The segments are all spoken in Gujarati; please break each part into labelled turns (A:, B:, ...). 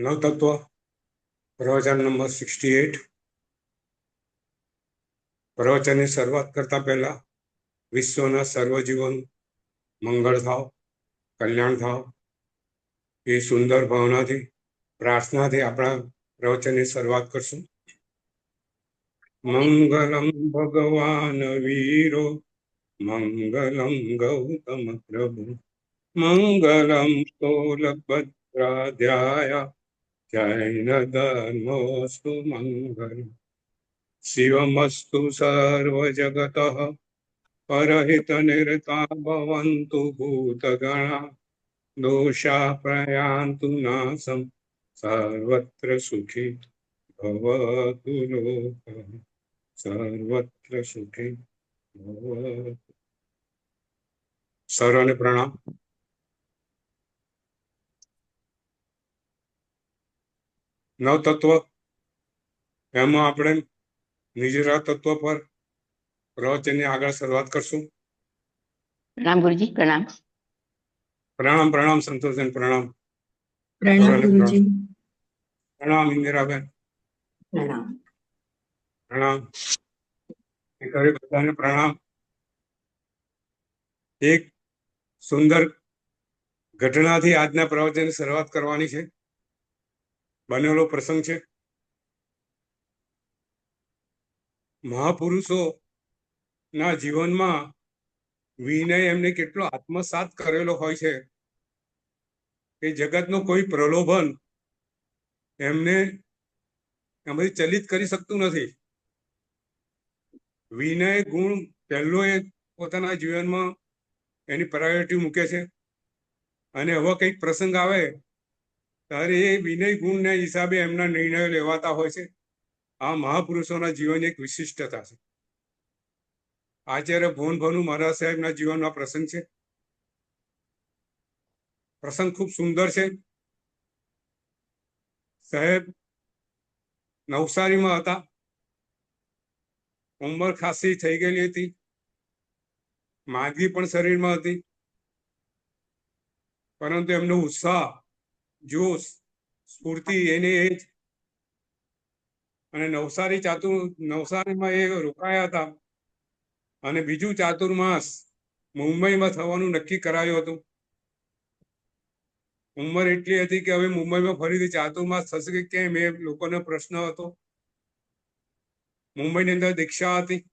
A: નવતત્વ પ્રવચન નંબર 68। પ્રવચનની શરૂઆત કરતા પહેલા વિશ્વના સર્વજીવન મંગળ થાવ, કલ્યાણ થાવ એ સુંદર ભાવનાથી પ્રાર્થનાથી આપણા પ્રવચનની શરૂઆત કરશું। મંગલમ ભગવાન વીરો મંગલમ ગૌતમ પ્રભુ મંગલમ સ્થૂલભદ્રાધ્યાય જૈન ધર્મોસ્તુ મંગલ શિવમસ્તુ સર્વજગતઃ પરહિત નિરતા ભવन्तु ભૂતગણા દોષા પ્રયાન્તુ નાશમ સર્વત્ર સુખી ભવતુ લોકઃ સર્વત્ર સુખી ભવતુ। સર્વને પ્રણામ। નવતત્વ એમાં આપણે નિજરા તત્વ પર પ્રવચનની આગળ શરૂઆત કરશું।
B: પ્રણામ ગુરુજી, પ્રણામ।
A: પ્રણામ પ્રણામ સંતોષન, પ્રણામ
C: પ્રણામ ગુરુજી।
A: પ્રણામ ઇન્દિરાબેન,
C: પ્રણામ।
A: પ્રણામ બધાને પ્રણામ। એક સુંદર ઘટનાથી આજના પ્રવચનની શરૂઆત કરવાની છે। બનેલો પ્રસંગ છે। મહાપુરુષો ના જીવનમાં વિનય એમને કેટલો આત્મસાત કરેલો હોય છે કે જગતનો કોઈ પ્રલોભન એમને એમાંથી ચલિત કરી શકતું નથી। વિનય ગુણ પહેલો એ પોતાના જીવનમાં એની પ્રાયોરિટી મૂકે છે અને હવે કંઈક પ્રસંગ આવે ત્યારે એ વિનય ગુણના હિસાબે એમના નિર્ણયો લેવાતા હોય છે। આ મહાપુરુષોના જીવન એક વિશિષ્ટતા છે। આચાર્ય ભોન ભાનુ મહારાજ સાહેબના જીવનમાં પ્રસંગ છે। પ્રસંગ ખૂબ સુંદર છે। સાહેબ નવસારીમાં હતા, ઉંમર ખાસી થઈ ગયેલી હતી, માંદગી પણ શરીરમાં હતી, પરંતુ એમનો ઉત્સાહ, જોશ, સ્ફૂર્તિ એને એ જ। અને નવસારીમાં એ રોકાયા હતા અને બીજું ચાતુર્માસ મુંબઈમાં થવાનું નક્કી કરાયું હતું। ઉંમર એટલી હતી કે હવે મુંબઈમાં ફરીથી ચાતુર્માસ થશે કે કેમ એ લોકોનો પ્રશ્ન હતો। મુંબઈની અંદર દીક્ષા હતી।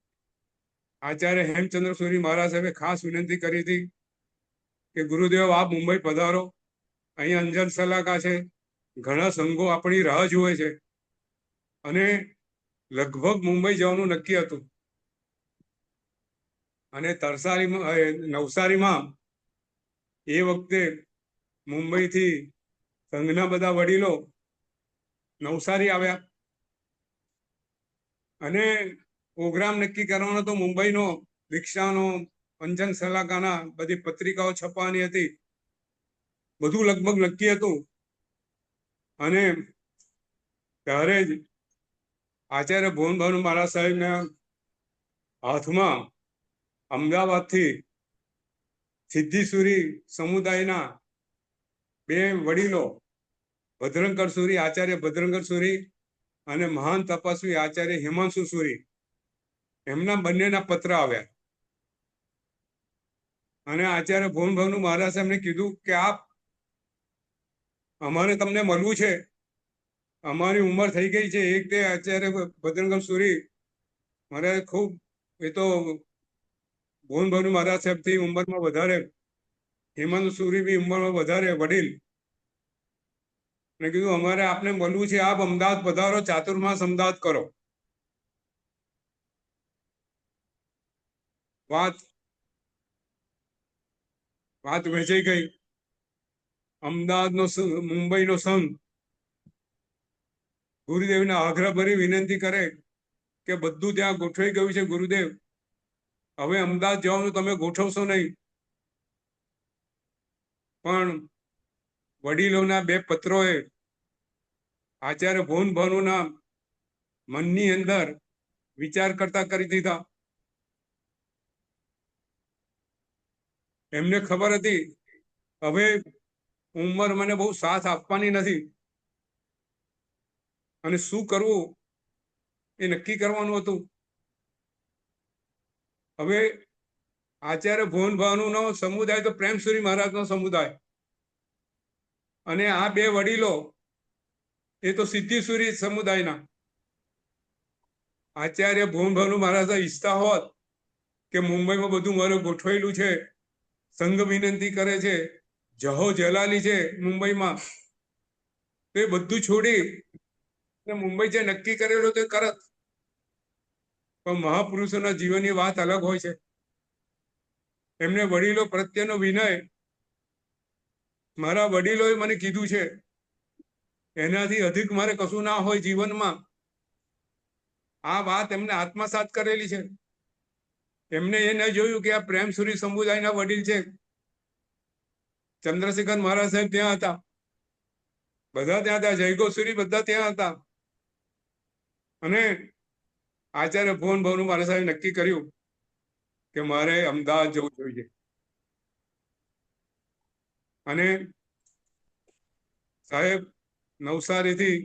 A: આચાર્ય હેમચંદ્ર સુરી મહારાજ સાહેબે ખાસ વિનંતી કરી હતી કે ગુરુદેવ આપ મુંબઈ પધારો, અહીં અંજન સલાકા છે, ઘણા સંઘો આપણી રાહ જુએ છે અને લગભગ મુંબઈ જવાનું નક્કી હતું। અને નવસારીમાં એ વખતે મુંબઈથી સંઘના બધા વડીલો નવસારી આવ્યા અને પ્રોગ્રામ નક્કી કરવાનો તો મુંબઈનો દીક્ષાનો, અંજન સલાકાના બધી પત્રિકાઓ છપવાની હતી, બધું લગભગ નક્કી હતું। અને ત્યારે જ આચાર્ય ભોન ભાનુ મહારાજ સાહેબના હાથમાં અમદાવાદથી સિદ્ધિસુરી સમુદાયના બે વડીલો ભદ્રંકર સુરી, આચાર્ય ભદ્રંકર સુરી અને મહાન તપસ્વી આચાર્ય હિમાંશુ સુરી, એમના બંનેના પત્ર આવ્યા અને આચાર્ય ભોન ભાનુ મહારાજ સાહેબને કીધું કે આપ અમારે તમને મળવું છે, અમારી ઉંમર થઈ ગઈ છે। એક તે આચાર્ય ભદ્રંકર સુરી મારે ખૂબ, એ તો ભોન ભાનુ મહારાજ સાહેબથી ઉંમરમાં વધારે, હિમાંશુ સુરી બી ઉંમરમાં વધારે વડીલ, મેં કીધું અમારે આપને મળવું છે, આપ અમદાવાદ પધારો, ચાતુર્માસ અમદાવાદ કરો। વાત વહેંચાઈ ગઈ। મુંબઈનો સંઘ ગુરુદેવને આગ્રહભરી વિનંતી કરે કે બધું ત્યાં ગોઠવાઈ ગયું છે ગુરુદેવ, હવે અમદાવાદ જવાનું તમે ગોઠવશો નહીં, પણ વડીલોના બે પત્રોએ આચાર્ય ભોન ભાનુના મનની અંદર વિચાર કરતા કરી દીધા। એમને ખબર હતી હવે ઉંમર મને બહુ સાથ આપવાની નથી, અને શું કરવું એ નક્કી કરવાનું હતું. હવે આચાર્ય ભુવન ભાનુનો સમુદાય તો પ્રેમસુરી મહારાજનો સમુદાય, અને આ બે વડીલો એ તો સિદ્ધિસુરી સમુદાયના. આચાર્ય ભુવન ભાનુ મહારાજ ઈચ્છતા હોત કે મુંબઈમાં બધું મારું ગોઠવાયેલું છે, સંઘ વિનંતી કરે છે, જહો જલાલી છે મુંબઈમાં, તો એ બધું છોડી મુંબઈ જે નક્કી કરેલું તે કરત. પણ મહાપુરુષોના જીવનની વાત અલગ હોય છે. એમને વડીલો પ્રત્યેનો વિનય, મારા વડીલોએ મને કીધું છે, એનાથી અધિક મારે કશું ના હોય જીવનમાં. આ વાત એમને આત્મસાત કરેલી છે. એમને એ ન જોયું કે આ પ્રેમસુરી સમુદાયના વડીલ છે. ચંદ્રશેખર મહારાજ સાહેબ ત્યાં હતા, બધા ત્યાં હતા, જયગોસુરી બધા ત્યાં હતા. અને આચાર્ય ભુવન ભાનુ મહારાજ સાહેબ નક્કી કર્યું કે મારે અમદાવાદ જવું જોઈએ. અને સાહેબ નવસારીથી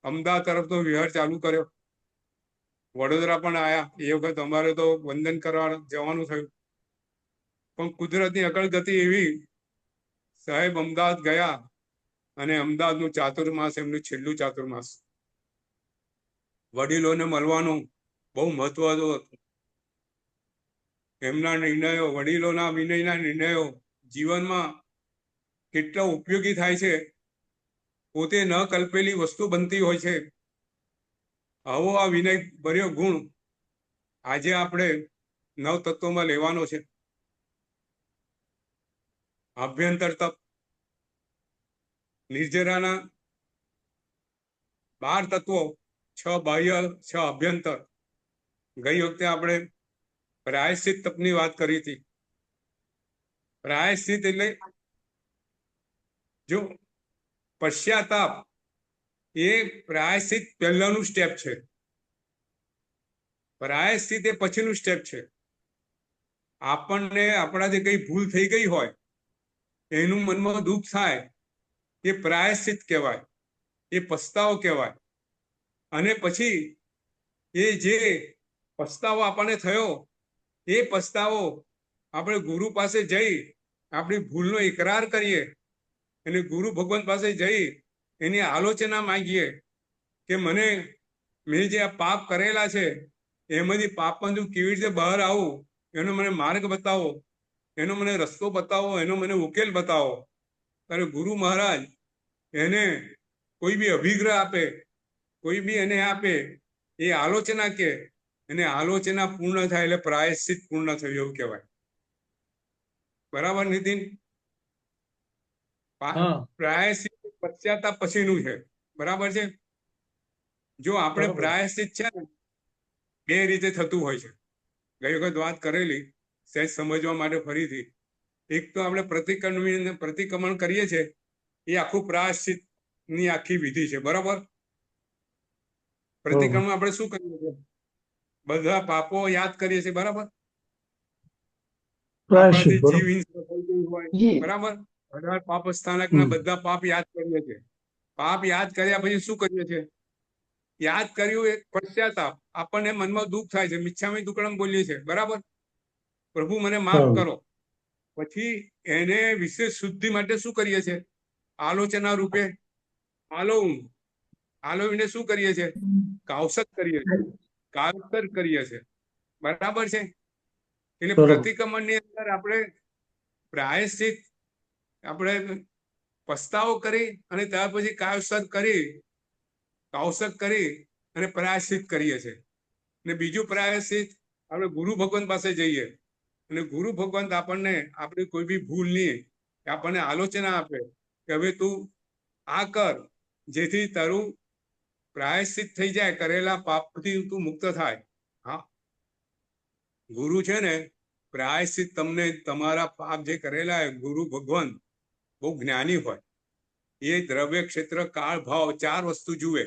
A: અમદાવાદ તરફનો વિહાર ચાલુ કર્યો. વડોદરા પણ આવ્યા. એ વખત અમારે તો વંદન કરવા જવાનું થયું, પણ કુદરતની અકળ ગતિ એવી, સાહેબ અમદાવાદ ગયા અને અમદાવાદનું ચાતુર્માસ એમનું છેલ્લું ચાતુર્માસ. વડીલોને મળવાનું બહુ મહત્વ હતું. એમના નિર્ણયો, વડીલોના વિનયના નિર્ણયો જીવનમાં કેટલા ઉપયોગી થાય છે. પોતે ન કલ્પેલી વસ્તુ બનતી હોય છે. આવો આ વિનય ભર્યો ગુણ આજે આપણે નવતત્વમાં લેવાનો છે. આભ્યંતર તપ, નિર્જરાના 12 તત્વો, 6 બાહ્ય 6 અભ્યંતર. ગઈ વખતે આપણે પ્રાયશ્ચિત તપની વાત કરી હતી. પ્રાયશ્ચિત એટલે જો પશ્ચાતાપ, એ પ્રાયશ્ચિત પહેલાનું સ્ટેપ છે. પ્રાયશ્ચિત એ પછીનું સ્ટેપ છે. આપણને આપણાથી કઈ ભૂલ થઈ ગઈ હોય, એનું મનમાં દુઃખ થાય, એ પ્રાયશ્ચિત કહેવાય, એ પસ્તાવો કહેવાય. અને પછી એ જે પસ્તાવો આપણને થયો, એ પસ્તાવો આપણે ગુરુ પાસે જઈ આપણી ભૂલનો ઇકરાર કરીએ અને ગુરુ ભગવાન પાસે જઈ એની આલોચના માંગીએ કે મેં જે આ પાપ કરેલા છે એમાંથી પાપમાંથી હું કેવી રીતે બહાર આવું, એનો મને માર્ગ બતાવો, એનો મને રસ્તો બતાવો, એનો મને ઉકેલ બતાવો. ત્યારે ગુરુ મહારાજ એને કોઈ બી અભિગ્રહ આપે, કોઈ બી એને આપે, એ આલોચના કે, અને આલોચના પૂર્ણ થાય એટલે પ્રાયશ્ચિત પૂર્ણ થયું એવું કહેવાય. બરાબર નીતિન? પ્રાયશ્ચિત પશ્ચાતાપ પછીનું છે. બરાબર છે? જો આપણે પ્રાયશ્ચિત છે ને, બે રીતે થતું હોય છે. ગઈ વખત વાત કરેલી, સહેજ સમજવા માટે ફરીથી. એક તો આપણે પ્રતિક્રમણ કરીએ છીએ, એ આખું પ્રાયશ્ચિત ની આખી વિધિ છે. બરાબર? પ્રતિક્રમણ આપણે શું કરીએ છીએ? બધા પાપો યાદ કરીએ છીએ. બરાબર? આપણાથી જીવ હિંસા થઈ ગઈ હોય, બરાબર, 18 પાપ સ્થાનકના બધા પાપ યાદ કરીએ છીએ. પાપ યાદ કર્યા પછી શું કરીએ છીએ? યાદ કર્યું એક પશ્ચાતાપ, આપણને મનમાં દુઃખ થાય છે, મિચ્છામી દુક્કડમ બોલીએ છીએ. બરાબર? પ્રભુ મને માફ કરો. પછી એને વિશેષ શુદ્ધિ માટે શું કરીએ છીએ? આલોચના રૂપે આલોવીને શું કરીએ છીએ? કાવસત કરીએ છીએ, કાવતર કરીએ છીએ. બરાબર છે? એટલે પ્રતિક્રમણની અંદર આપણે પ્રાયશ્ચિત, આપણે પસ્તાવો કરી અને ત્યાર પછી કાવસત કરી અને પ્રાયશ્ચિત કરીએ છીએ. અને બીજું પ્રાયશ્ચિત, આપણે ગુરુ ભગવાન પાસે જઈએ અને ગુરુ ભગવાન આપણને આપણી કોઈ બી ભૂલ નહીં, આપણને આલોચના આપે કે હવે તું આ કર, જેથી તારું પ્રાયશ્ચિત થઈ જાય, કરેલા પાપથી તું મુક્ત થાય. હા, ગુરુ છે ને પ્રાયશ્ચિત તમને તમારા પાપ જે કરેલા હોય, ગુરુ ભગવાન બહુ જ્ઞાની હોય. એ દ્રવ્ય, ક્ષેત્ર, કાળ, ભાવ 4 વસ્તુ જુએ.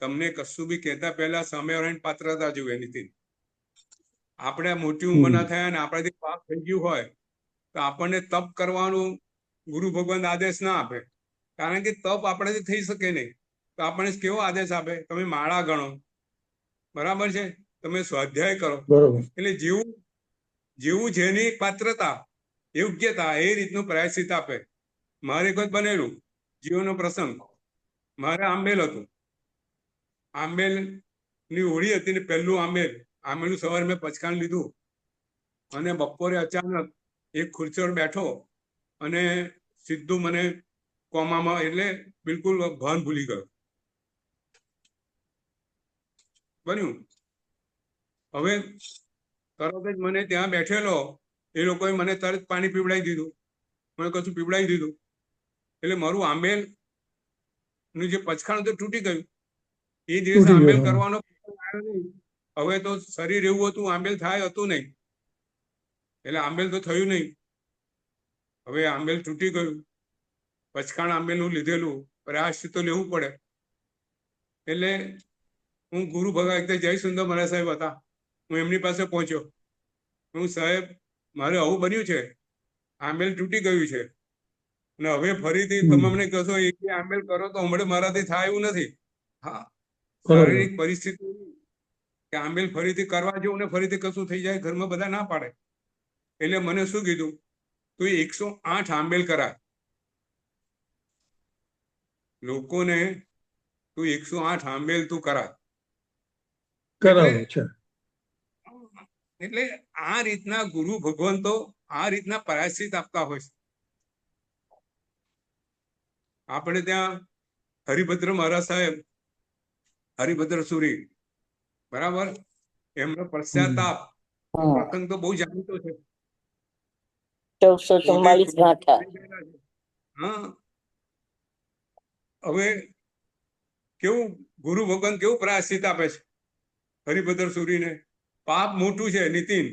A: તમને કશું બી કહેતા પહેલા સામેવાળાની પાત્રતા જુએ. નીતિન, આપણે મોટી ઉંમરના થયા ને આપણાથી પાપ થઈ ગયું હોય તો આપણને તપ કરવાનું ગુરુ ભગવાન આદેશ ના આપે, કારણ કે તપ આપણાથી થઈ શકે નહીં. તો આપણને કેવો આદેશ આપે, તમે માળા ગણો, બરાબર છે, તમે સ્વાધ્યાય કરો.
D: બરોબર.
A: એટલે જેવું જેવું જેની પાત્રતા યોગ્યતા એ રીતનું પ્રાયશ્ચિત આપે. મારે એક જ બનેલું જીવનનો પ્રસંગ, મારે આંબેલ હતું, આંબેલ ની હોળી હતી ને પહેલું આંબેલનું સવારે મેં પચકાણ લીધું અને બપોરે અચાનક એક ખુરશી પર બેઠો અને સીધું મને કોમામાં, એટલે બિલકુલ ભાન ભૂલી ગયો બન્યું. હવે તરત જ મને ત્યાં બેઠેલો એ લોકોએ મને તરત પાણી પીવડાવી દીધું, મને કશું પીવડાવી દીધું. એટલે મારું આંબેલ નું જે પચખાણ હતું તૂટી ગયું. એ દિવસે આંબેલ કરવાનો આવ્યો નહીં. હવે તો શરીર એવું હતું, આંબેલ થાય હતું નહીં, એટલે આંબેલ તો થયું નહીં. હવે આંબેલ તૂટી ગયું, પચખાણ આંબેલનું લીધેલું, પ્રાયશ્ચિત તો લેવું પડે. એટલે હું ગુરુ ભગત જય સુંદર મહારાજ સાહેબ હતા, હું એમની પાસે પહોંચ્યો. હું, સાહેબ મારે આવું બન્યું છે, આંબેલ તૂટી ગયું છે અને હવે ફરીથી તમે અમને કહેશો એક આંબેલ કરો તો હમણાં મારાથી થાય એવું નથી. હા, શારીરિક પરિસ્થિતિ કે આંબેલ ફરીથી કરવા જેવું ને ફરીથી કશું થઈ જાય, ઘરમાં બધા ના પાડે. એટલે મને શું કીધું, તું 108 આંબેલ કરાય લોકોને, તું 108 આંબેલ તું કરાય. એટલે આ રીતના ગુરુ ભગવંતો આ રીતના પ્રાયશ્ચિત આપતા હોય છે. આપણે ત્યાં હરિભદ્ર મહારાજ સાહેબ, હરિભદ્ર સુરી, બરાબર, એમનો પશ્ચાતાપ પ્રસંગ તો બહુ જાણીતો છે.
E: 1444 ગાંઠા.
A: હા, હવે કેવું ગુરુ ભગવાન કેવું પ્રાયશ્ચિત આપે છે હરિભદ્ર સુરીને. પાપ મોટું છે નીતિન,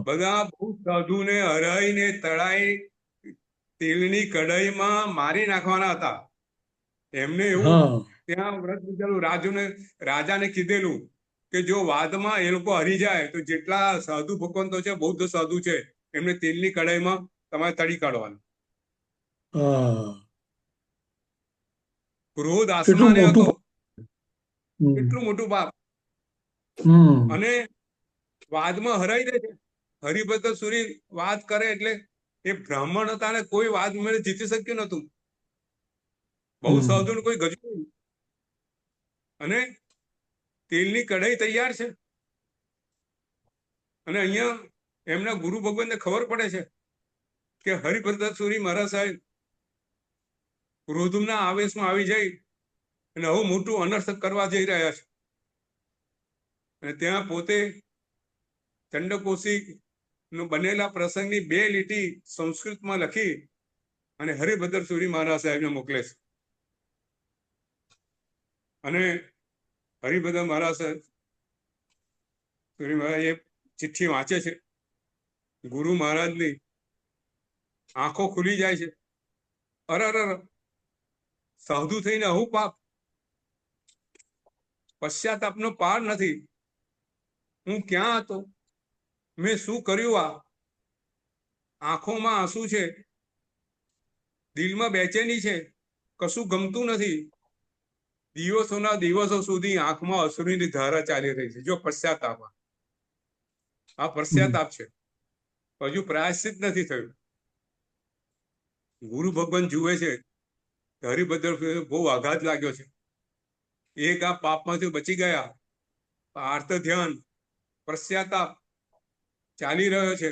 A: બધા બહુ સાધુને હરાઈને તળાઈ તેલની કઢાઈમાં મારી નાખવાના હતા. એમને એવું ત્યાં વ્રત લીધેલું, રાજાને કીધેલું કે જો વાદમાં એ લોકો હરી જાય તો જેટલા સાધુ ભગવંતો છે, બૌદ્ધ સાધુ છે, એમને તેલની કઢાઈમાં તમારે તળી કાઢવાનું. ક્રોધ આસમાને હતો, કેટલું મોટું પાપ. અને વાદમાં હરાઈ દે છે. હરિભદ્ર સુરી વાદ કરે એટલે એ બ્રાહ્મણ હતા ને કોઈ વાદ મેળે જીતી શક્યું નતું. બહુ સાધુ ને કોઈ ગજવું. અને તેલની કઢાઈ તૈયાર છે અને અહીંયા એમના ગુરુ ભગવાનને ખબર પડે છે કે હરિભદ્ર સુરી મહારાજ સાહેબ ક્રોધના આવેશમાં આવી જાય અને આવું મોટું અનર્થ કરવા જઈ રહ્યા છે. અને ત્યાં પોતે ચંડકોશી નો બનેલા પ્રસંગની 2 લીટી સંસ્કૃતમાં લખી અને હરિભદ્ર સુરી મહારાજ સાહેબને મોકલે છે. અને હરિભદ્ર મહારાજ સાહેબ સુરી મહારાજ એ ચિઠ્ઠી વાંચે છે. ગુરુ મહારાજની આંખો ખુલી જાય છે. અરર, સાધુ થઈને આવું પાપ, પશ્ચાતાપનો પાર નથી. હું ક્યાં હતો, મેં શું કર્યું? આ આંખોમાં આંસુ છે, દિલમાં બેચેની છે, કશું ગમતું નથી. દિવસોના દિવસો સુધી આંખમાં અશ્રુની ધારા ચાલી રહી છે. જો પશ્ચાતાપ, આ પશ્ચાતાપ છે, હજુ પ્રાયશ્ચિત નથી થયું. ગુરુ ભગવાન જુએ છે, હરિભદ્ર બહુ આઘાત લાગ્યો છે. એક આ પાપમાંથી બચી ગયા, આર્ત ધ્યાન, પશ્ચાતાપ ચાલી રહ્યો છે,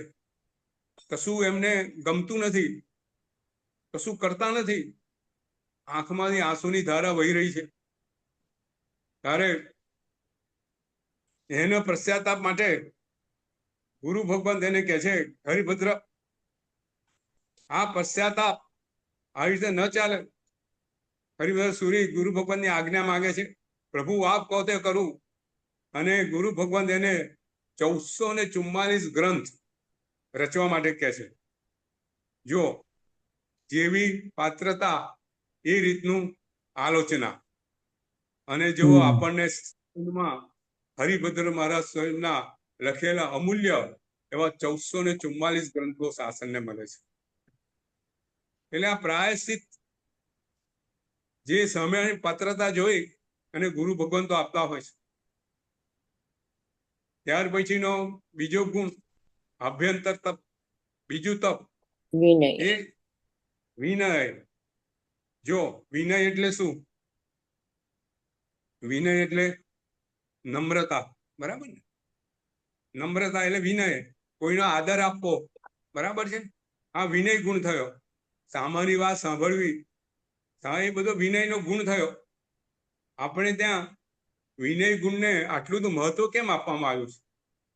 A: કશું એમને ગમતું નથી, કશું કરતા નથી, આંખમાંથી આંસુની ધારા વહી રહી છે. ત્યારે એના પશ્ચાતાપ માટે ગુરુ ભગવાન તેને કહે છે, હરિભદ્ર આ પશ્ચાતાપ આવી રીતે ન ચાલે. હરિભદ્ર સુરી ગુરુ ભગવાનની આજ્ઞા માંગે છે, પ્રભુ આપ કહો તે કરું. અને ગુરુ ભગવાન તેને 1444 ગ્રંથ રચવા માટે કહે છે. જો જેવી પાત્રતા એ રીતનું આલોચના. અને જો આપણને હરિભદ્ર મહારાજ સ્વયંના લખેલા અમૂલ્ય એવા 1444 ગ્રંથો શાસનને મળે છે. એટલે આ પ્રાયશ્ચિત જે સામેની પાત્રતા જોઈ અને ગુરુ ભગવાન તો આપતા હોય છે. ત્યાર પછીનો બીજો ગુણ આભ્યંતર તપ. બીજું તપ
D: વિનય.
A: એ વિનય. જો વિનય એટલે શું? વિનય એટલે નમ્રતા, બરાબર ને? નમ્રતા એટલે વિનય, કોઈનો આદર આપવો, બરાબર છે? આ વિનય ગુણ થયો. સામાન્ય વાત સાંભળવી, એ બધો વિનયનો ગુણ થયો. આપણે ત્યાં વિનય ગુણને આટલું તો મહત્વ કેમ આપવામાં આવ્યું છે?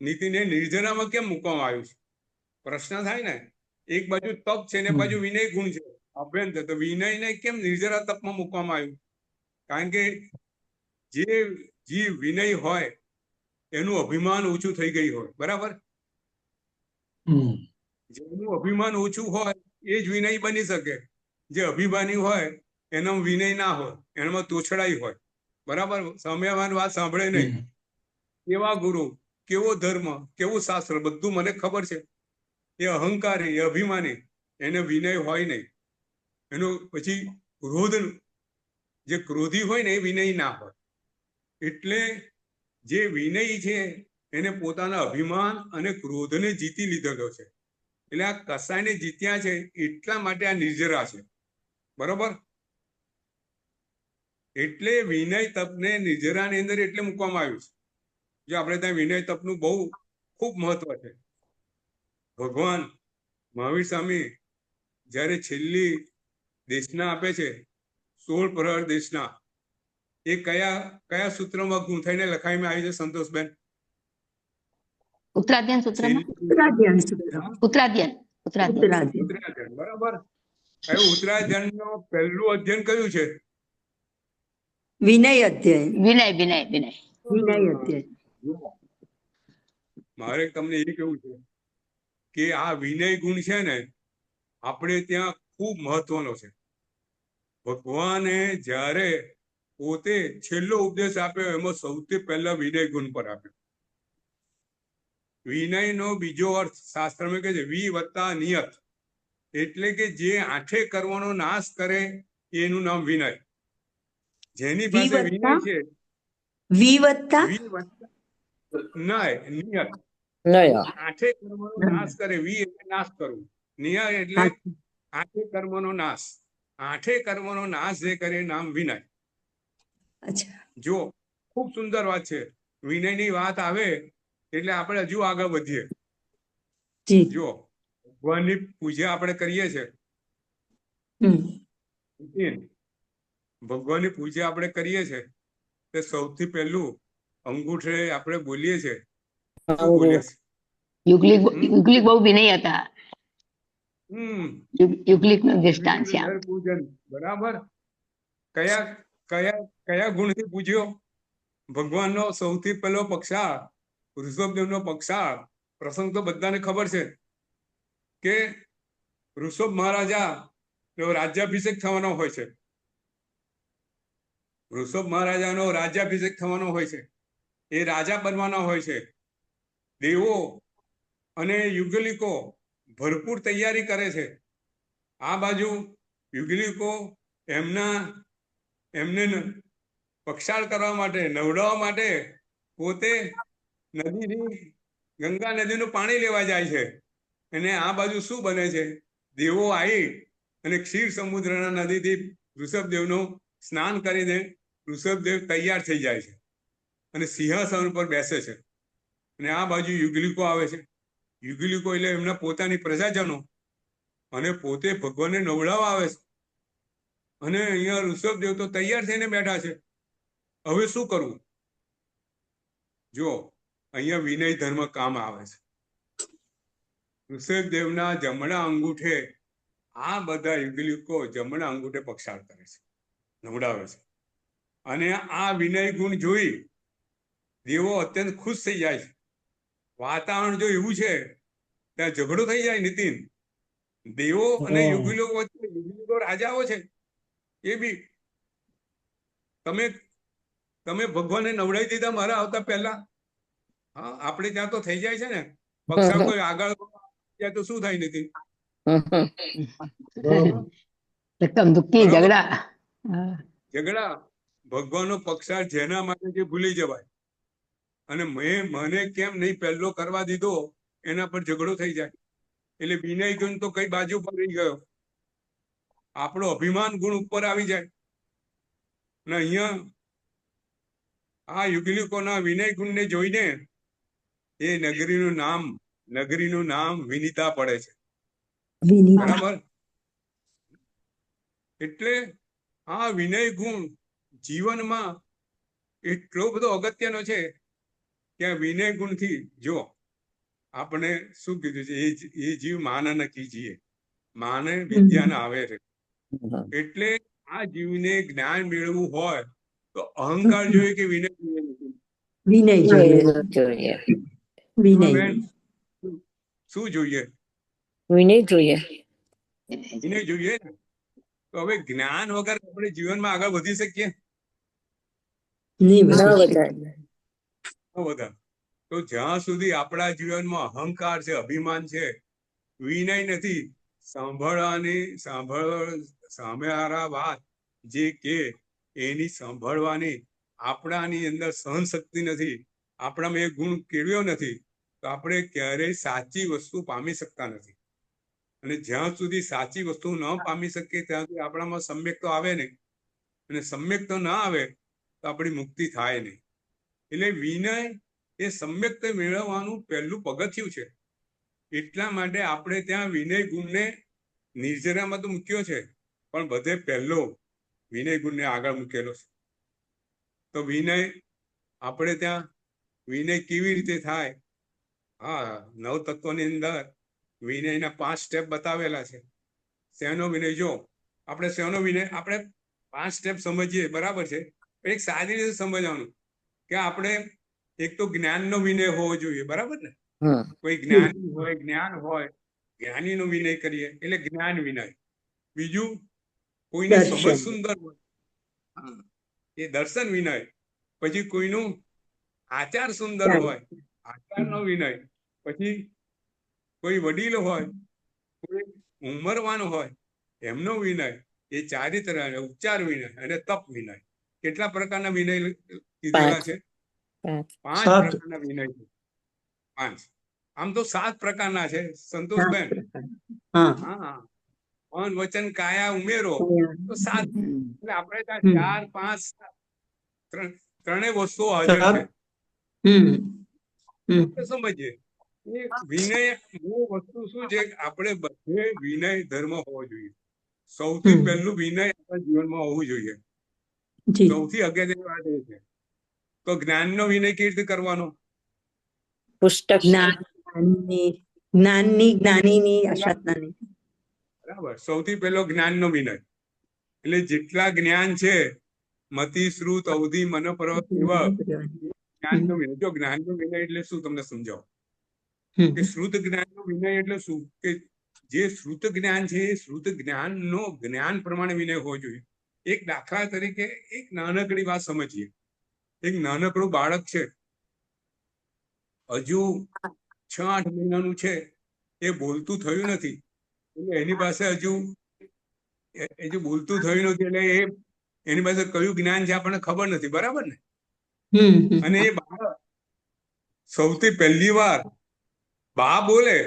A: નીતિને નિર્જરામાં કેમ મૂકવામાં આવ્યું છે? પ્રશ્ન થાય ને. એક બાજુ તપ છે ને બાજુ વિનય ગુણ છે, અભ્યંતર. તો વિનયને કેમ નિર્જરા તપમાં મૂકવામાં આવ્યું? કારણ કે જે વિનય હોય એનું અભિમાન ઓછું થઈ ગયું હોય, બરાબર? જેનું અભિમાન ઓછું હોય એ જ વિનય બની શકે. જે અભિમાની હોય એનો વિનય ના હોય, એનામાં તોછડાઈ હોય, બરાબર? સામ્યવાન વાત સાંભળે નહીં. કેવા ગુરુ, કેવો ધર્મ, કેવું શાસ્ત્ર, બધું મને ખબર છે. એ અહંકારી, એ અભિમાની, એને વિનય હોય નહીં. એનો પછી ક્રોધ, જે ક્રોધી હોય ને એ વિનય ના હોય. એટલે જે વિનય છે એને પોતાના અભિમાન અને ક્રોધને જીતી લીધેલો છે. એટલે આ કસાયને જીત્યા છે એટલા માટે આ નિર્જરા છે, બરોબર? એટલે વિનય તપને નિર્જરાની અંદર એટલે મૂકવામાં આવ્યું છે. જો આપણે ત્યાં વિનય તપનું બહુ ખૂબ મહત્વ છે. ભગવાન મહાવીર સ્વામી જ્યારે છેલ્લી દેશના આપે છે, 16 પ્રહર દેશના, એ કયા સૂત્રમાં ગૂંથાઈને લખાઈને આવી છે સંતોષબેન?
B: ઉત્તરાધ્યાન સૂત્રમાં.
C: ઉત્તરાધ્યાન સૂત્ર.
B: ઉત્તરાધ્યાન. ઉત્તરાધ્યાન.
C: ઉત્તરાધ્યાન.
A: બરાબર. હવે ઉત્તરાધ્યાનનો પહેલું અધ્યયન કયું છે?
C: વિનય અધ્યાય.
B: વિનય વિનય વિનય.
C: વિનય અધ્યાય.
A: મારે તમને એ કેવું છે કે આ વિનય ગુણ છે ને આપણે ત્યાં ખૂબ મહત્વનો છે. ભગવાને જ્યારે પોતે છેલ્લો ઉપદેશ આપ્યો એમાં સૌથી પહેલા વિનય ગુણ પર આપ્યો. વિનયનો બીજો અર્થ શાસ્ત્રમાં કહે છે વિ વત્તા નિયત, એટલે કે જે આઠે કર્મનો નાશ કરે એનું નામ વિનય. જેની પાસે વિનય છે,
C: વિ વત્તા
A: વિ વત્તા નિયત,
D: નય.
A: આઠે કર્મનો નાશ કરે. વિ એટલે નાશ કરવું, નિય એટલે આઠે કર્મનો નાશ. આઠે કર્મનો નાશ જે કરે નામ વિનય.
C: અચ્છા.
A: જો ખૂબ સુંદર વાત છે. વિનયની વાત આવે એટલે આપણે હજુ આગળ વધીએ.
C: જી.
A: જો ભગવાનની પૂજા આપણે કરીએ છીએ, ભગવાનની પૂજા આપણે કરીએ છીએ તે સૌથી પહેલું અંગૂઠે આપણે બોલીએ છીએ, શું બોલીએ છીએ?
B: યુગલિક બહુ વિનય હતા. યુગલિક નું દ્રષ્ટાંત છે આમ.
A: પૂજન, બરાબર. કયા કયા કયા ગુણથી પૂજ્યો? ભગવાનનો સૌથી પહેલો પક્ષાળ, ઋષભદેવનો પક્ષાળ પ્રસંગ તો બધાને ખબર છે કે ઋષભ મહારાજા રાજ્યાભિષેક થવાનો હોય છે. ઋષભ મહારાજાનો રાજ્યાભિષેક થવાનો હોય છે. એ રાજા બનવાના હોય છે. દેવો અને યુગલિકો ભરપૂર તૈયારી કરે છે. આ બાજુ યુગલિકો એમને પક્ષાળ કરવા માટે, નવડાવવા માટે પોતે ગંગા નદીનું પાણી લેવા જાય છે. અને આ બાજુ શું બને છે? દેવો આવી અને ક્ષીર સમુદ્રના નદીથી ઋષભદેવનું સ્નાન કરીને ઋષભદેવ તૈયાર થઈ જાય છે અને સિંહાસન ઉપર બેસે છે. અને આ બાજુ યુગલિકો આવે છે. યુગલિકો એટલે એમના પોતાની પ્રજાજનો, અને પોતે ભગવાનને નવડાવવા આવે છે. અને અહીંયા ઋષભદેવ તો તૈયાર થઈને બેઠા છે. હવે શું કરવું? જો અહીંયા વિનય ધર્મ કામ આવે છે. ઋષભદેવના જમણા અંગૂઠે આ બધા યુગલિકો જમણા અંગૂઠે પક્ષાળ કરે છે, નવડાવે છે. અને આ વિનય ગુણ જોઈ દેવો અત્યંત ખુશ થઈ જાય છે. વાતાવરણ જો એવું છે ત્યાં ઝઘડો થઈ જાય. નીતિન, દેવો અને યુગલિકો વચ્ચે, યુગલિકો રાજાઓ છે એ બી, તમે ભગવાનને નવડાવી દીધા મારા આવતા પહેલા. હા, આપણે ત્યાં તો થઈ જાય છે ને, પક્ષાળ કોઈ આગળ જાય તો શું થાય? નીતિન,
B: ધક્કમ ધુક્કી ઝઘડા.
A: ઝઘડા ભગવાનનો પક્ષાર્થ જેના માટે જે ભૂલી જવાય, અને મને કેમ નહીં પહેલો કરવા દીધો એના પર ઝઘડો થઈ જાય. એટલે વિનય ગુણ તો કઈ બાજુ પર રહી ગયો, આપણો અભિમાન ગુણ ઉપર આવી જાય. અને અહીંયા આ યુગલિકોના વિનય ગુણને જોઈને એ નગરીનું નામ વિનિતા પડે છે.
C: વિનીતા.
A: બરાબર. એટલે આ વિનય ગુણ જીવનમાં એટલો બધો અગત્યનો છે કે આ વિનય ગુણથી જો આપણે શું કીધું છે, એ જીવ માન ન કીજીએ, માને વિદ્યાને આવે છે. એટલે આ જીવને જ્ઞાન મેળવવું હોય તો અહંકાર જોઈએ કે વિનય જોઈએ?
C: વિનય જોઈએ.
D: જોઈએ.
C: વિનય.
A: બેન, શું જોઈએ?
D: વિનય જોઈએ.
A: વિનય જોઈએ ને. તો હવે જ્ઞાન વગર આપણે જીવનમાં આગળ વધી શકીએ?
C: નહીં
D: ન
C: વધી શકે.
D: વધારે.
A: બધા. તો જ્યાં સુધી આપણા જીવનમાં અહંકાર છે, અભિમાન છે, વિનય નથી, સાંભળવા વાત જે કે એની સાંભળવાની આપણાની અંદર સહન શક્તિ નથી, આપણામાં એ ગુણ કેળવ્યો નથી, તો આપણે ક્યારેય સાચી વસ્તુ પામી શકતા નથી. અને જ્યાં સુધી સાચી વસ્તુ ન પામી શકીએ ત્યાં સુધી આપણામાં સમ્યક તો આવે નહીં, અને સમ્યક તો ના આવે તો આપણી મુક્તિ થાય નહીં. એટલે વિનય એ સમ્યક્ત મેળવવાનું પહેલું પગથિયું છે. એટલા માટે આપણે ત્યાં વિનય ગુણને નિર્જરામાં તો મૂક્યો છે, પણ બધે પહેલો વિનય ગુણને આગળ મૂકેલો છે. તો વિનય આપણે ત્યાં વિનય કેવી રીતે થાય? હા, 9 તત્વોની અંદર વિનયના 5 સ્ટેપ બતાવેલા છે. શેનો વિનય? જો આપણે શેનો વિનય, આપણે 5 સ્ટેપ સમજીએ, બરાબર છે. એક સારી રીતે સમજવાનું કે આપણે એક તો જ્ઞાનનો વિનય હોવો જોઈએ, બરાબર ને? કોઈ જ્ઞાની હોય, જ્ઞાન હોય, જ્ઞાનીનો વિનય કરીએ એટલે જ્ઞાન વિનય. બીજું, કોઈને સમજ
C: દર્શન.
A: સુંદર હોય, એ દર્શન વિનય. પછી કોઈનું આચાર સુંદર હોય, આચારનો વિનય. પછી કોઈ વડીલ હોય, કોઈ ઉંમરવાન હોય, એમનો વિનય. એ ચારિત્ર, ઉપચાર વિનય અને તપ વિનય. કેટલા પ્રકારના વિનય કીધેલા છે? 5 પ્રકારના વિનય છે. 5. આમ તો 7 પ્રકારના છે, સંતોષબેન. હા, મન વચન કાયા ઉમેરો તો 7. એટલે આપણે ત્યાં 4, 5, 3 વસ્તુઓ હાજર છે. સમજીએ વિનય મૂળ વસ્તુ શું છે? આપણે બધે વિનય ધર્મ હોવો જોઈએ. સૌથી પહેલું વિનય આપણા જીવનમાં હોવું જોઈએ. સૌથી અગત્યની વાત એ છે. તો જ્ઞાનનો વિનય કેવી રીતે કરવાનો?
D: પુસ્તક.
C: જ્ઞાનીની અસાધનાની.
A: બરાબર. સૌથી પહેલો જ્ઞાનનો વિનય. એટલે જેટલા જ્ઞાન છે, મતિ, શ્રુત, અવધિ, મન, પર્વત, એવા જ્ઞાનનો વિનય. જો જ્ઞાનનો વિનય એટલે શું તમને સમજાવો કે શ્રુત જ્ઞાનનો વિનય એટલે શું? કે જે શ્રુત જ્ઞાન છે એ શ્રુત જ્ઞાનનો જ્ઞાન પ્રમાણે વિનય હોવો જોઈએ. એક દાખલા તરીકે એક નાનકડી વાત સમજીએ. એક નાનકડું બાળક છે, હજુ 6-8 મહિનાનું છે, એ બોલતું થયું નથી. એટલે એની પાસે હજુ બોલતું થયું નથી, એટલે એની પાસે કયું જ્ઞાન છે આપણને ખબર નથી, બરાબર ને? અને એ બાળક સૌથી પહેલી વાર બા બોલે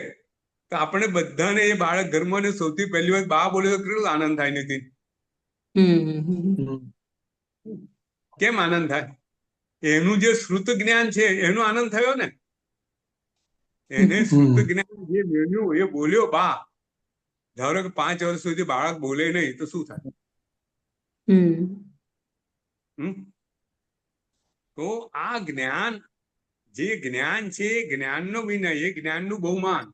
A: તો આપણે બધાને, એ બાળક ઘરમાં સૌથી પહેલી વાર બા બોલે તો કેટલો આનંદ થાય નથી? કેમ આનંદ થાય? એનું જે શ્રુત જ્ઞાન છે એનો આનંદ થયો ને. એને શ્રુત જ્ઞાન જે મેળવ્યું એ બોલ્યો બા. ધારો કે 5 વર્ષ સુધી બાળક બોલે નહીં તો શું થાય? તો આ જ્ઞાન, જે જ્ઞાન છે એ જ્ઞાનનો વિનય, એ જ્ઞાનનું બહુમાન,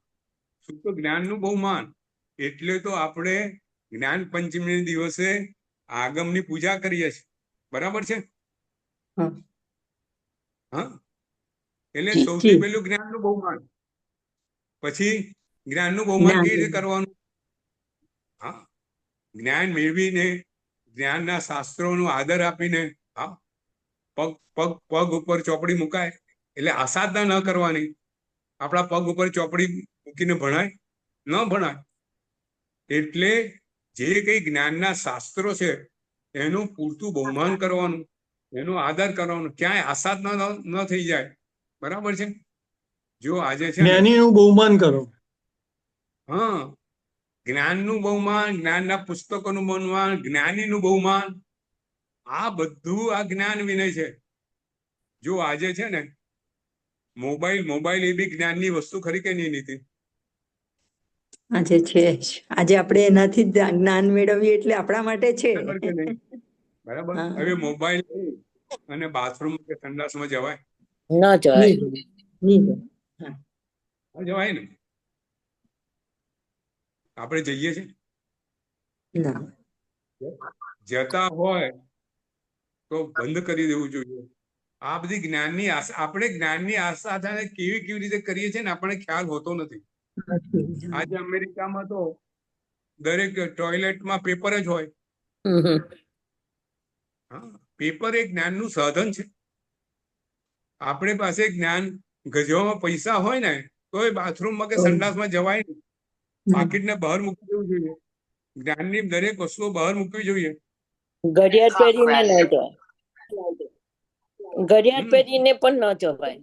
A: શુદ્ધ જ્ઞાનનું બહુમાન. એટલે તો આપણે જ્ઞાન પંચમી દિવસે આગમની પૂજા કરીએ છીએ, બરાબર છે? હા, એટલે સૌથી પહેલું જ્ઞાનનું બહુમાન. પછી જ્ઞાનનું બહુમાન કેવી રીતે કરવાનું? હા, જ્ઞાન મેળવીને, જ્ઞાનના શાસ્ત્રોનો આદર આપીને, હા, પગ ઉપર ચોપડી મુકાય એટલે આસાધના ન કરવાની. આપણા પગ ઉપર ચોપડી મૂકીને ભણાય? ન ભણાય. એટલે જે કઈ જ્ઞાનના શાસ્ત્રો છે એનું પૂરતું બહુમાન કરવાનું, એનો આદર કરવાનો, ક્યાંય આસાદ ન થઈ જાય. બરાબર છે. જો આજે છે ને,
E: જ્ઞાનીનું બહુમાન કરો.
A: હા, જ્ઞાનનું બહુમાન, જ્ઞાનના પુસ્તકોનું બહુમાન, જ્ઞાનીનું બહુમાન, આ બધું આ જ્ઞાન વિનય છે. જો આજે છે ને મોબાઈલ એ બી જ્ઞાનની વસ્તુ ખરી કે નહીં નીતિ?
C: આજે છે જ. આજે આપણે એનાથી જ જ્ઞાન મેળવીએ એટલે આપણા માટે છે.
A: બરાબર કે નહીં? બરાબર.
C: હા.
A: હવે મોબાઈલ અને બાથરૂમ કે સંડાસમાં જવાય?
D: ન જવાય.
C: નહીં.
A: જવાય ને. આપણે જઈએ છીએ?
C: ના.
A: જતા હોય તો બંધ કરી દેવું જોઈએ. આ બધી જ્ઞાનની આશા, આપણે જ્ઞાનની આશા થાય કેવી રીતે કરીએ છીએ ને આપણને ખ્યાલ હોતો નથી. આજે અમેરિકામાં તો દરેક ટોયલેટમાં પેપર જ હોય. હા, પેપર એ જ્ઞાનનું સાધન છે. આપણે પાસે જ્ઞાન, ગજવામાં પૈસા હોય ને તો એ બાથરૂમમાં કે સંડાસમાં જવાય નહીં. પાકીટને બહાર મૂકી દેવું જોઈએ. જ્ઞાનની દરેક વસ્તુઓ બહાર મૂકવી જોઈએ.
D: ઘડિયાળ પહેરીને ન જવાય. ઘડિયાળ પહેરીને પણ ન જવાય.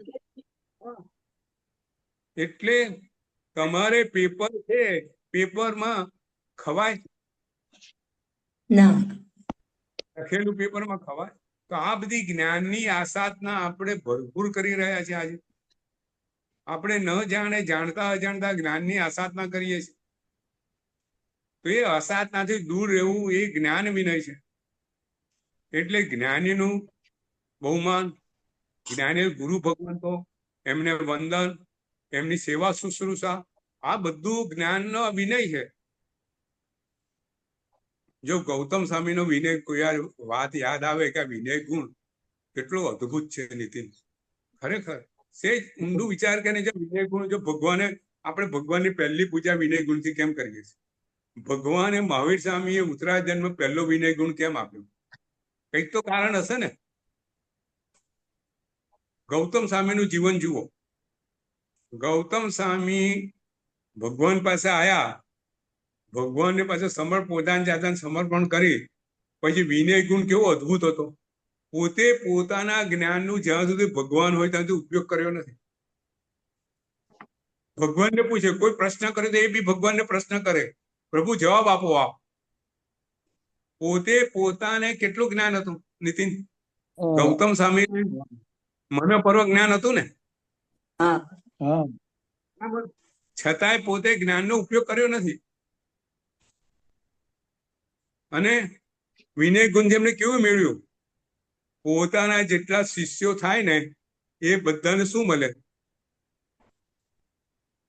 A: એટલે તમારે પેપર છે, પેપરમાં ખવાય?
C: ના.
A: લખેલું પેપરમાં ખવાય? તો આ બધી જ્ઞાનની આસાધના આપણે ભરપૂર કરી રહ્યા છીએ. આજે આપણે ન જાણે જાણતા અજાણતા જ્ઞાનની આસાધના કરીએ છીએ. તો એ અસાધનાથી દૂર રહેવું એ જ્ઞાન વિનય છે. એટલે જ્ઞાનીનું બહુમાન, જ્ઞાની ગુરુ ભગવંતો, એમને વંદન, એમની સેવા શુશ્રૂષા, આ બધું જ્ઞાનનો વિનય છે. જો ગૌતમ સ્વામીનો વિનય કોઈ વાત યાદ આવે કે વિનય ગુણ કેટલો અદ્ભુત છે નીતિન, ખરેખર સેજ ઊંડું વિચાર કરીને જો વિનય ગુણ, જો ભગવાને, આપણે ભગવાનની પહેલી પૂજા વિનય ગુણથી કેમ કરીએ છીએ? ભગવાને મહાવીર સ્વામીએ ઉત્તરાયણમાં પહેલો વિનય ગુણ કેમ આપ્યો? કંઈક તો કારણ હશે ને. ગૌતમ સ્વામીનું જીવન જુઓ. ગૌતમ સ્વામી ભગવાન પાસે આયા, ભગવાનને પાસે પોતાની જાતને સમર્પણ કરી, પછી વિનય ગુણ કેવો અદ્ભુત હતો. પોતે પોતાના જ્ઞાનનું જ્યાં સુધી ભગવાન હોય ત્યાં સુધી ઉપયોગ કર્યો નથી. ભગવાનને પૂછે, કોઈ પ્રશ્ન કરે તો એ બી ભગવાનને પ્રશ્ન કરે, પ્રભુ જવાબ આપો આપ. પોતે પોતાને કેટલું જ્ઞાન હતું નીતિન? ગૌતમ સ્વામી મનપૂર્વક જ્ઞાન હતું ને?
C: હા.
A: છતાંય પોતે જ્ઞાનનો ઉપયોગ કર્યો નથી. અને વિનય ગુણ જેમને કેવું મેળવ્યું? પોતાના જેટલા શિષ્યો થાય ને એ બધાને શું મળે?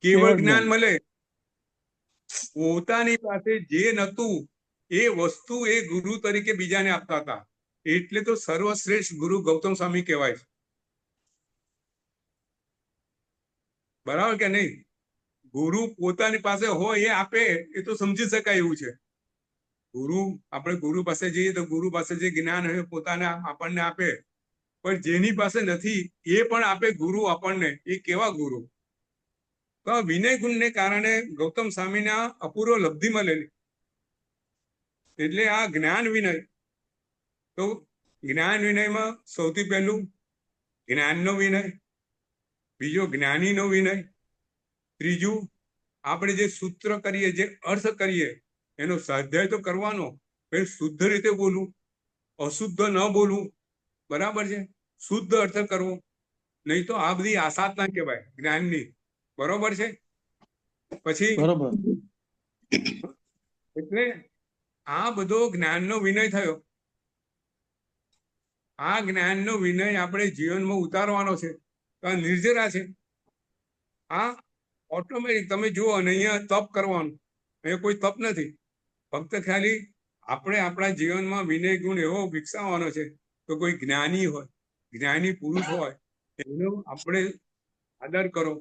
A: કેવળ જ્ઞાન મળે. પોતાની પાસે જે નતું એ વસ્તુ એ ગુરુ તરીકે બીજાને આપતા હતા. એટલે તો સર્વશ્રેષ્ઠ ગુરુ ગૌતમ સ્વામી કહેવાય છે. બરાબર કે નહીં? ગુરુ પોતાની પાસે હોય એ આપે એ તો સમજી શકાય એવું છે. ગુરુ, આપણે ગુરુ પાસે જઈએ તો ગુરુ પાસે જે જ્ઞાન હોય પોતાને આપણને આપે, પણ જેની પાસે નથી એ પણ આપે ગુરુ આપણને. એ કેવા ગુરુ? તો આ વિનય ગુણને કારણે ગૌતમ સ્વામીના અપૂર્વ લબ્ધિ મળેલી. એટલે આ જ્ઞાન વિનય. તો જ્ઞાન વિનયમાં સૌથી પહેલું જ્ઞાનનો વિનય, બીજો જ્ઞાનીનો વિનય, ત્રીજું આપણે જે સૂત્ર કરીએ, જે અર્થ કરીએ એનો સ્વાધ્યાય તો કરવાનો, પછી શુદ્ધ રીતે બોલવું, અશુદ્ધ ન બોલવું. બરાબર છે? શુદ્ધ અર્થ કરવો, નહીં તો આ બધી આસાધના કહેવાય જ્ઞાનની. બરોબર છે? પછી
E: બરોબર.
A: એટલે આ બધો જ્ઞાનનો વિનય થયો. આ જ્ઞાનનો વિનય આપણે જીવનમાં ઉતારવાનો છે. તો આ નિર્જરા છે. આ ઓટોમેટિક તમે જુઓ ને, અહીંયા તપ કરવાનું, અહીંયા કોઈ તપ નથી. ફક્ત ખાલી આપણે આપણા જીવનમાં વિનય ગુણ એવો વિકસાવવાનો છે તો કોઈ જ્ઞાની હોય, જ્ઞાની પુરુષ હોય, એનો આપણે આદર કરો,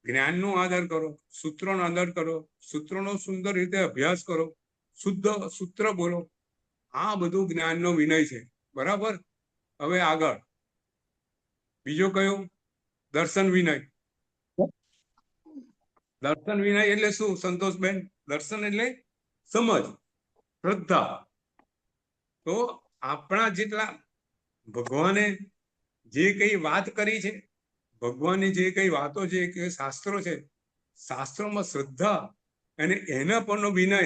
A: જ્ઞાનનો આદર કરો, સૂત્રોનો આદર કરો, સૂત્રોનો સુંદર રીતે અભ્યાસ કરો, શુદ્ધ સૂત્ર બોલો. આ બધું જ્ઞાનનો વિનય છે. બરાબર? હવે આગળ બીજો કયો? દર્શન વિનય. દર્શન વિનય એટલે શું સંતોષબેન? દર્શન એટલે સમજ, શ્રદ્ધા. તો આપણા જેટલા ભગવાને જે કઈ વાત કરી છે, ભગવાનની જે કઈ વાતો છે કે શાસ્ત્રો છે, શાસ્ત્રોમાં શ્રદ્ધા અને એના પરનો વિનય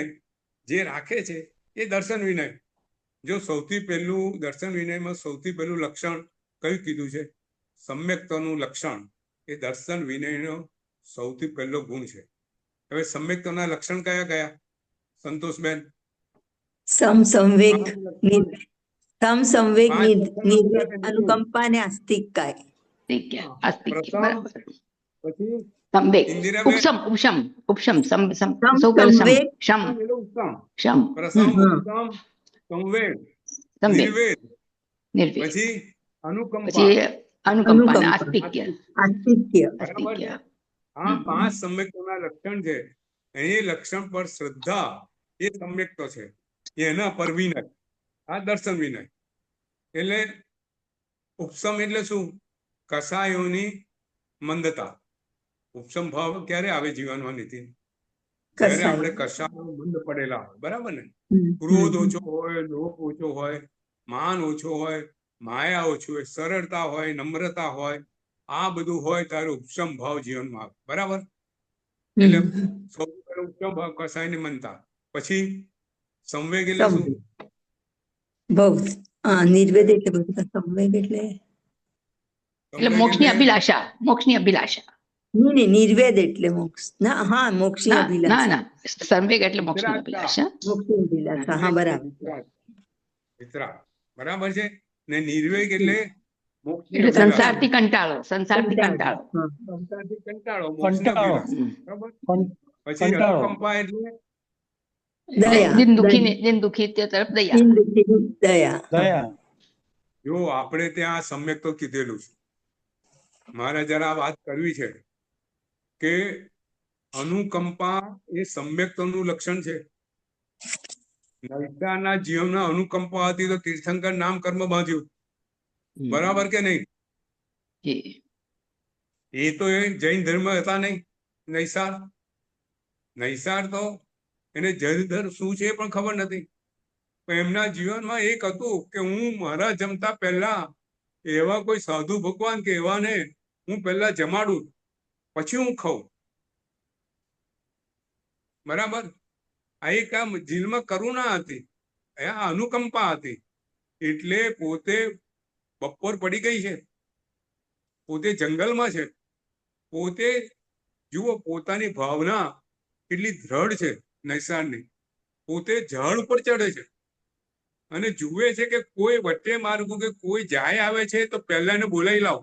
A: જે રાખે છે એ દર્શન વિનય. જો સૌથી પહેલું દર્શન વિનયમાં સૌથી પહેલું લક્ષણ કયું કીધું છે? સમ્યક્તાનું લક્ષણ એ દર્શન વિનયનો સૌથી પહેલો ગુણ છે. હવે સમ્યક્તાના લક્ષણ કયા કયા સંતોષબેન?
C: સમસંવેગ, સમસંવેગ,
A: પાંચ લક્ષણ
C: નિર્વેદ,
A: સાથે નીકળ્યું.
C: અનુકંપા અને આસ્તિકતા.
B: આસ્તિક્ય, આસ્તિક્ય,
A: પ્રથમ,
B: બરાબર.
A: પછી
B: સંવેગ,
A: ઇન્દિરાબેન,
B: ઉપશમ, ઉપશમ, ઉપશમ, સૌ પહેલું સમ,
C: સંવેગ,
B: શમ,
A: એટલે ઉત્તમ.
B: શમ,
A: પ્રથમ
C: હા.
A: ઉત્તમ, સંવેગ,
B: સંવેગ,
A: નિર્વેદ,
B: નિર્વેદ,
A: પછી અનુકંપા,
B: પછી અનુકંપા અને
C: અનુકંપા,
B: આસ્તિક્ય,
C: આસ્તિક્ય.
A: બરાબર છે.
B: આસ્તિક્ય.
A: આ 5 સમ્યક્તોના લક્ષણ છે. એ લક્ષણ પર શ્રદ્ધા એ સમ્યક્તો છે. એના પર વિનય, આ દર્શન વિનય. એટલે ઉપસમ એટલે શું? કસાયોની મંદતા. ઉપસમ ભાવ ક્યારે આવે જીવનમાં નીતિ? જ્યારે
C: કસાય.
A: આપણે કસાયો મંદ પડેલા હોય, બરાબર ને?
C: હમ,
A: ક્રોધ
C: હમ,
A: ઓછો હોય, લોભ ઓછો હોય, માન ઓછો હોય, માયા ઓછું હોય, સરળતા હોય, નમ્રતા હોય, આ બધું હોય ત્યારે ઉપસમ ભાવ જીવનમાં આવે, બરાબર? એટલે સૌથી પહેલો ઉપસમ ભાવ કસાયની મનતા. પછી સંવેગ એટલે શું?
C: સંવેગ. બહુ નિર્વેદ એટલે બધું. સંવેગ એટલે
B: એટલે
A: સંવેગ
B: મોક્ષની
A: એટલે
B: અભિલાષા, મોક્ષની અભિલાષા.
C: નહીં, નિર્વેદ એટલે મોક્ષ. ના, હા, મોક્ષની
B: ના ના
C: અભિલાષા.
B: ના, સંવેગ એટલે મોક્ષની
A: વિતરાગતા.
B: અભિલાષા.
C: મોક્ષની અભિલાષા, હા, બરાબર.
A: વિતરાગ, બરાબર છે ને? નિર્વેગ એટલે મોક્ષની
B: એટલે
A: અભિલાષા.
B: સંસારથી કંટાળો, સંસારથી કંટાળો.
C: હા.
A: સંસારથી કંટાળો, મોક્ષની
E: કંટાળો.
A: અભિલાષા,
B: હમ.
A: બરાબર?
E: કં-
A: પછી
E: કંટાળો.
A: અનુકંપા એટલે
C: દયા,
B: દિન દુખી ને, દિન દુખી તે તરફ દયા.
C: દીન દુઃખી, દયા.
E: દયા.
A: જો આપણે ત્યાં સમ્યક તો કીધેલું છે, મારે જરા વાત કરવી છે કે અનુકંપા એ સમ્યક્તનું લક્ષણ છે. નૈતાના જીવનમાં અનુકંપા હતી તો તીર્થંકર નામ કર્મ બાંધ્યું, બરાબર કે નહીં?
B: જી.
A: એ તો એ જૈન ધર્મ હતા નહીં. નૈસાર, નૈસાર તો એને જૈન ધર્મ શું છે એ પણ ખબર નથી. પણ એમના જીવનમાં એક હતું કે હું મારા જમતા પહેલા એવા કોઈ સાધુ ભગવાન કે એવાને હું પહેલા જમાડું, પછી હું ખાઉં, બરાબર? આ એક આ જીલમાં કરુણા હતી, આ અનુકંપા હતી. એટલે પોતે બપોર પડી ગઈ છે, પોતે જંગલમાં છે, પોતે જુઓ પોતાની ભાવના કેટલી દ્રઢ છે નૈસારની. પોતે ઝાડ ઉપર ચડે છે અને જુએ છે કે કોઈ વચ્ચે માર્ગું કે કોઈ જાય આવે છે તો પહેલા એને બોલાવી લાવો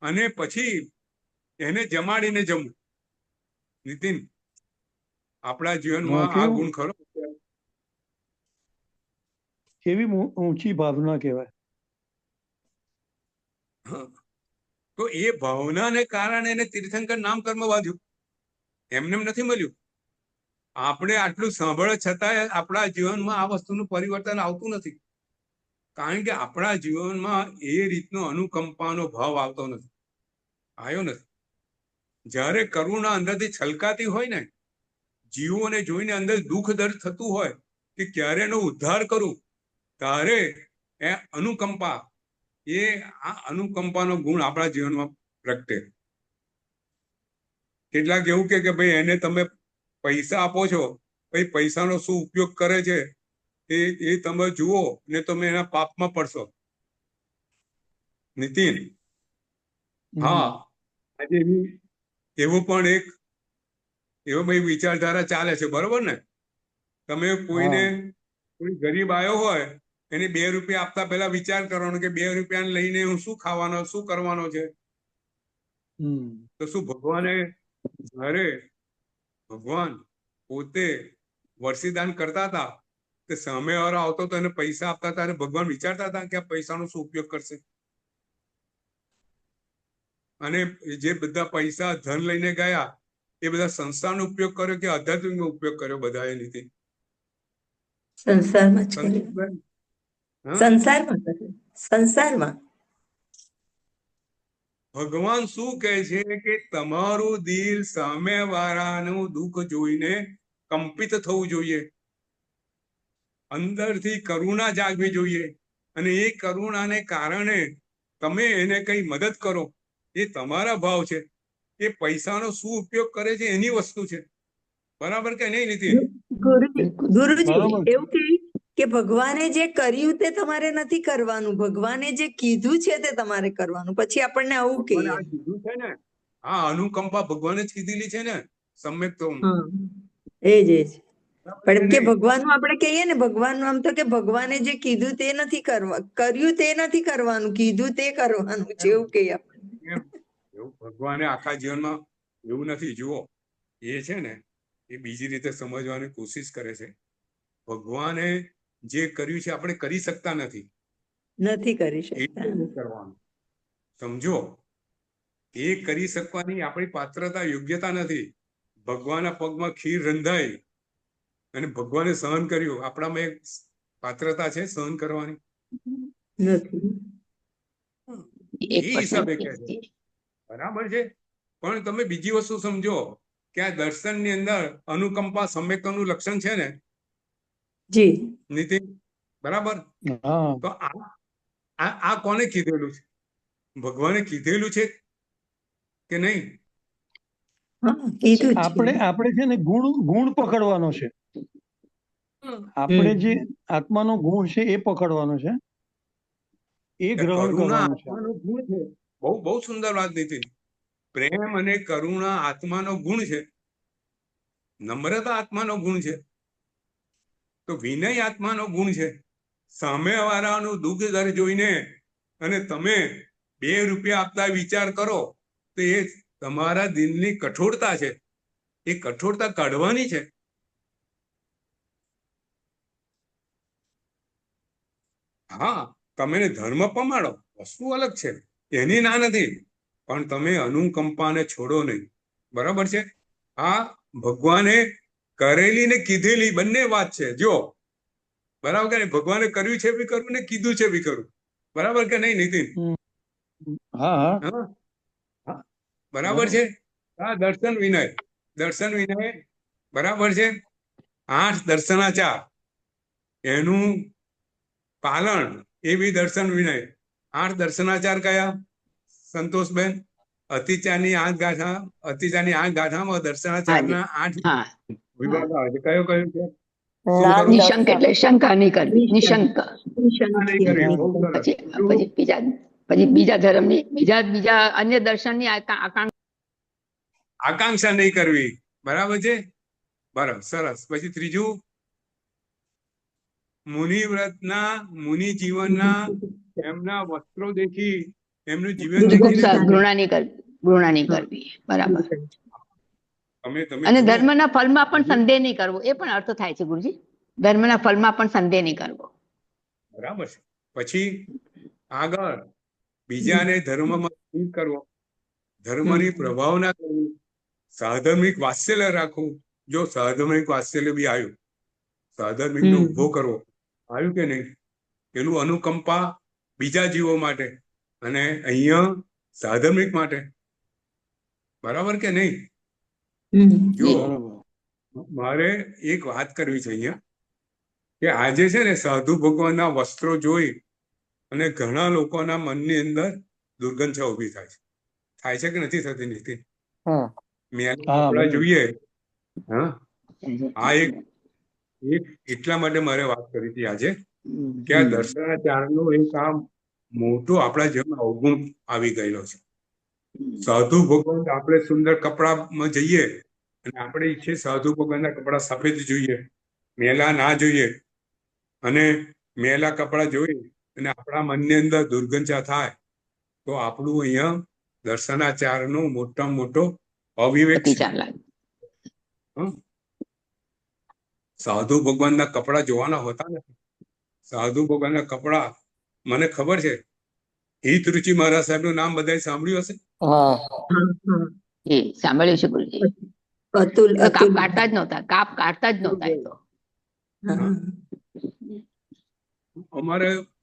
A: અને પછી એને જમાડીને જમવું. નીતિન, આપણા જીવનમાં આ
E: કેવું?
A: ગુણ ખરો?
E: કેવી ઊંચી ભાવના કહેવાય.
A: હા. તો એ ભાવનાને કારણે એને તીર્થંકર નામ કર્મ બાંધ્યું, એમને એમ નથી મળ્યું. આપણે આટલું સાંભળે છતાંય આપણા જીવનમાં આ વસ્તુનું પરિવર્તન આવતું નથી, કારણ કે આપણા જીવનમાં એ રીતનો અનુકંપાનો ભાવ આવતો નથી, આવ્યો નથી. જ્યારે કરુણા અંદરથી છલકાતી હોય ને, જીવોને જોઈને અંદર દુઃખ દર્દ થતું હોય કે ક્યારે એનો ઉદ્ધાર કરું, ત્યારે એ અનુકંપા, એ આ અનુકંપાનો ગુણ આપણા જીવનમાં પ્રગટે. કેટલાક એવું કે ભાઈ એને તમે પૈસા આપો છો, ભાઈ પૈસાનો શું ઉપયોગ કરે છે એ તમે જુઓ ને તમે એના પાપમાં પડશો. નીતિન, હા, આજે એવું પણ એક એવો ભાઈ વિચારધારા ચાલે છે, બરોબર ને? તમે કોઈને, કોઈ ગરીબ આવ્યો હોય એને 2 રૂપિયા આપતા પહેલા વિચાર કરવાનો કે 2 રૂપિયા લઈને હું શું ખાવાનો, શું કરવાનો છે? તો શું ભગવાને, જ્યારે ભગવાન પોતે વર્ષીદાન કરતા હતા તે સામેવાળો આવતો તો એને પૈસા આપતા હતા અને ભગવાન વિચારતા હતા કે આ પૈસાનો શું ઉપયોગ કરશે? અને જે બધા પૈસા ધન લઈને ગયા એ બધા સંસ્થાનો ઉપયોગ કર્યો કે આધ્યાત્મિક ઉપયોગ કર્યો? બધાએ લીધી
C: સંસારમાં જ કર્યું.
A: સંતોષબેન, હા?
C: સંસારમાં કર્યું. સંસારમાં.
A: ભગવાન શું કહે છે કે તમારું દિલ સામેવાળાનું દુઃખ જોઈને કંપિત થવું જોઈએ. અંદરથી કરુણા જાગવી જોઈએ. અને એ કરુણાને કારણે તમે એને કઈ મદદ કરો, એ તમારા ભાવ છે. એ પૈસાનો શું ઉપયોગ કરે છે એની વસ્તુ છે. બરાબર કે નહીં નીતિન?
C: ગુરુજી
E: બરોબર
C: ગુરુજી
E: છે.
C: એવું કે ભગવાને જે કર્યું તે તમારે નથી કરવાનું, ભગવાને જે કીધું છે તે તમારે કરવાનું. પછી આપણને આવું
A: ભગવાને
C: કહીએ.
A: આ કીધું છે ને, આ અનુકંપા ભગવાને જ કીધેલી છે ને, સમ્યક તો.
C: હા એજ પણ એમ કે
A: નહીં?
C: ભગવાનનું આપણે કહીએ ને, ભગવાનનું આમ તો કે ભગવાને જે કીધું તે નથી કર્યું તે નથી કરવાનું, કીધું તે કરવાનું છે એવું કહીએ આપણે.
A: એમ એવું ભગવાને આખા જીવનમાં એવું નથી. જુઓ, એ છે ને એ બીજી રીતે સમજવાની કોશિશ કરે છે. ભગવાને જે કર્યું છે આપણે કરી શકતા નથી,
C: નથી કરી
A: એટલે
C: શકતા.
A: નહીં કરવાનું. સમજો, એ કરી શકવાની આપણી પાત્રતા યોગ્યતા નથી. ભગવાનના પગમાં ખીર રંધાઈ અને ભગવાને સહન કર્યું, આપણામાં એક પાત્રતા છે સહન કરવાની?
C: નથી.
B: એક
A: એ હિસાબે કહે છે.
B: પર્સન્ટ
A: બરાબર છે. પણ તમે બીજી વસ્તુ સમજો કે આ દર્શનની અંદર અનુકંપા સમ્યક્તનું લક્ષણ છે ને
C: જી
A: નીતિન, બરાબર?
E: હા
A: તો આ કોને કીધેલું છે? ભગવાને કીધેલું છે કે નહીં?
C: હા કીધું જ
E: આપણે
C: છે.
E: આપણે છે ને ગુણ પકડવાનો છે. આપણે જે આત્માનો ગુણ છે એ પકડવાનો છે, એ ગ્રહણ
A: કરુણા
E: કરવાનું છે.
A: આત્માનો ગુણ છે. બહુ બહુ સુંદર વાત નીતિન. પ્રેમ અને કરુણા આત્માનો ગુણ છે. નમ્રતા આત્માનો ગુણ છે. તો વિનય આત્માનો ગુણ છે. સામેવાળાનું દુઃખ દર જોઈને અને તમે 2 રૂપિયા આપતા વિચાર કરો તો એ તમારા દિલની કઠોરતા છે. એ કઠોરતા કાઢવાની છે. હા, તમે ધર્મ પમાડો, વસ્તુ અલગ છે, એની ના નથી. પણ તમે અનુકંપાને છોડો નહીં. બરાબર છે? આ ભગવાને કરેલી ને કીધેલી બંને વાત છે. જો, બરાબર કે નહીં? ભગવાને કર્યું છે બી કરવું ને કીધું છે બી કરવું. બરાબર કે નહીં નીતિન?
E: હા હા
A: હા હા, બરાબર છે. હા, દર્શન વિનય, દર્શન વિનય, બરાબર છે. 8 દર્શનાચાર, એનું પાલન, એ બી દર્શન વિનય. 8 દર્શનાચાર કયા સંતોષબેન? અતિચારની 8 ગાથા, અતિચારની 8 ગાથામાં દર્શનાચારના 8
B: હા
A: વિભાગ આવે છે. કયો કયો છે?
D: નામ
A: કરું?
B: નિશંક એટલે શંકા નહીં કરવી, નિશંક.
A: આ નહીં કરવી. બહુ સરસ.
B: પછી
A: બીજું?
B: પછી બીજા ધર્મની બીજા અન્ય દર્શનની આકાંક્ષા
A: આકાંક્ષા નહીં કરવી. બરાબર છે? બરાબર, સરસ. પછી ત્રીજું, મુનિવ્રતના, મુનિ જીવનના એમના વસ્ત્રો દેખી, એમનું જીવન દેખીને
B: ઘૃણા નહીં કરવી. બરાબર.
A: તમે
B: અને
A: જુઓ.
B: ધર્મના ફળમાં પણ સંદેહ નહીં કરવો, એ પણ અર્થ થાય છે ગુરુજી. ધર્મના ફળમાં પણ સંદેહ નહીં કરવો.
A: બરાબર છે. પછી આગળ બીજાને ધર્મમાં સ્થિર કરવો, ધર્મની પ્રભાવના કરવી, સાધર્મિક વાત્સલ્ય રાખવું. જો સાધર્મિક વાત્સલ્ય બી આવ્યું, સાધર્મિક નો ઉભો કરવો, આવ્યું કે નહીં? પેલું અનુકંપા બીજા જીવો માટે અને અહીંયા સાધર્મિક માટે. બરાબર કે નહીં? જો, મારે એક વાત કરવી છે અહીંયા કે આજે છે ને સાધુ ભગવાનના વસ્ત્રો જોઈ અને ઘણા લોકોના મનની અંદર દુર્ગંધા ઉભી થાય છે કે નથી થતી નીતિન? મેં કપડા જોઈએ. હા, આ એક એટલા માટે મારે વાત કરી હતી આજે કે આ દર્શનાચારનો એક આ મોટો આપણા જીવનમાં અવગુણ આવી ગયેલો છે. સાધુ ભગવાન, આપણે સુંદર કપડામાં જઈએ અને આપણે ઈચ્છીએ સાધુ ભગવાનના કપડા સફેદ જોઈએ, મેલા ના જોઈએ. અને મેલા કપડા જોઈ અને આપણા મનની અંદર દુર્ગંધા થાય તો આપણું અહીંયા દર્શનાચારનો મોટામાં મોટો અવિવેક છે. સાધુ ભગવાનના કપડા જોવાના હોતા નથી. સાધુ ભગવાનના કપડા, મને ખબર છે, હિત રુચિ મહારાજ સાહેબનું નામ બધાએ સાંભળ્યું હશે.
B: સાંભળ્યું છે ગુરુજી.
C: અતુલ
B: કાપ કાઢતા જ નહોતા, કાપ કાઢતા જ નહોતા એ તો.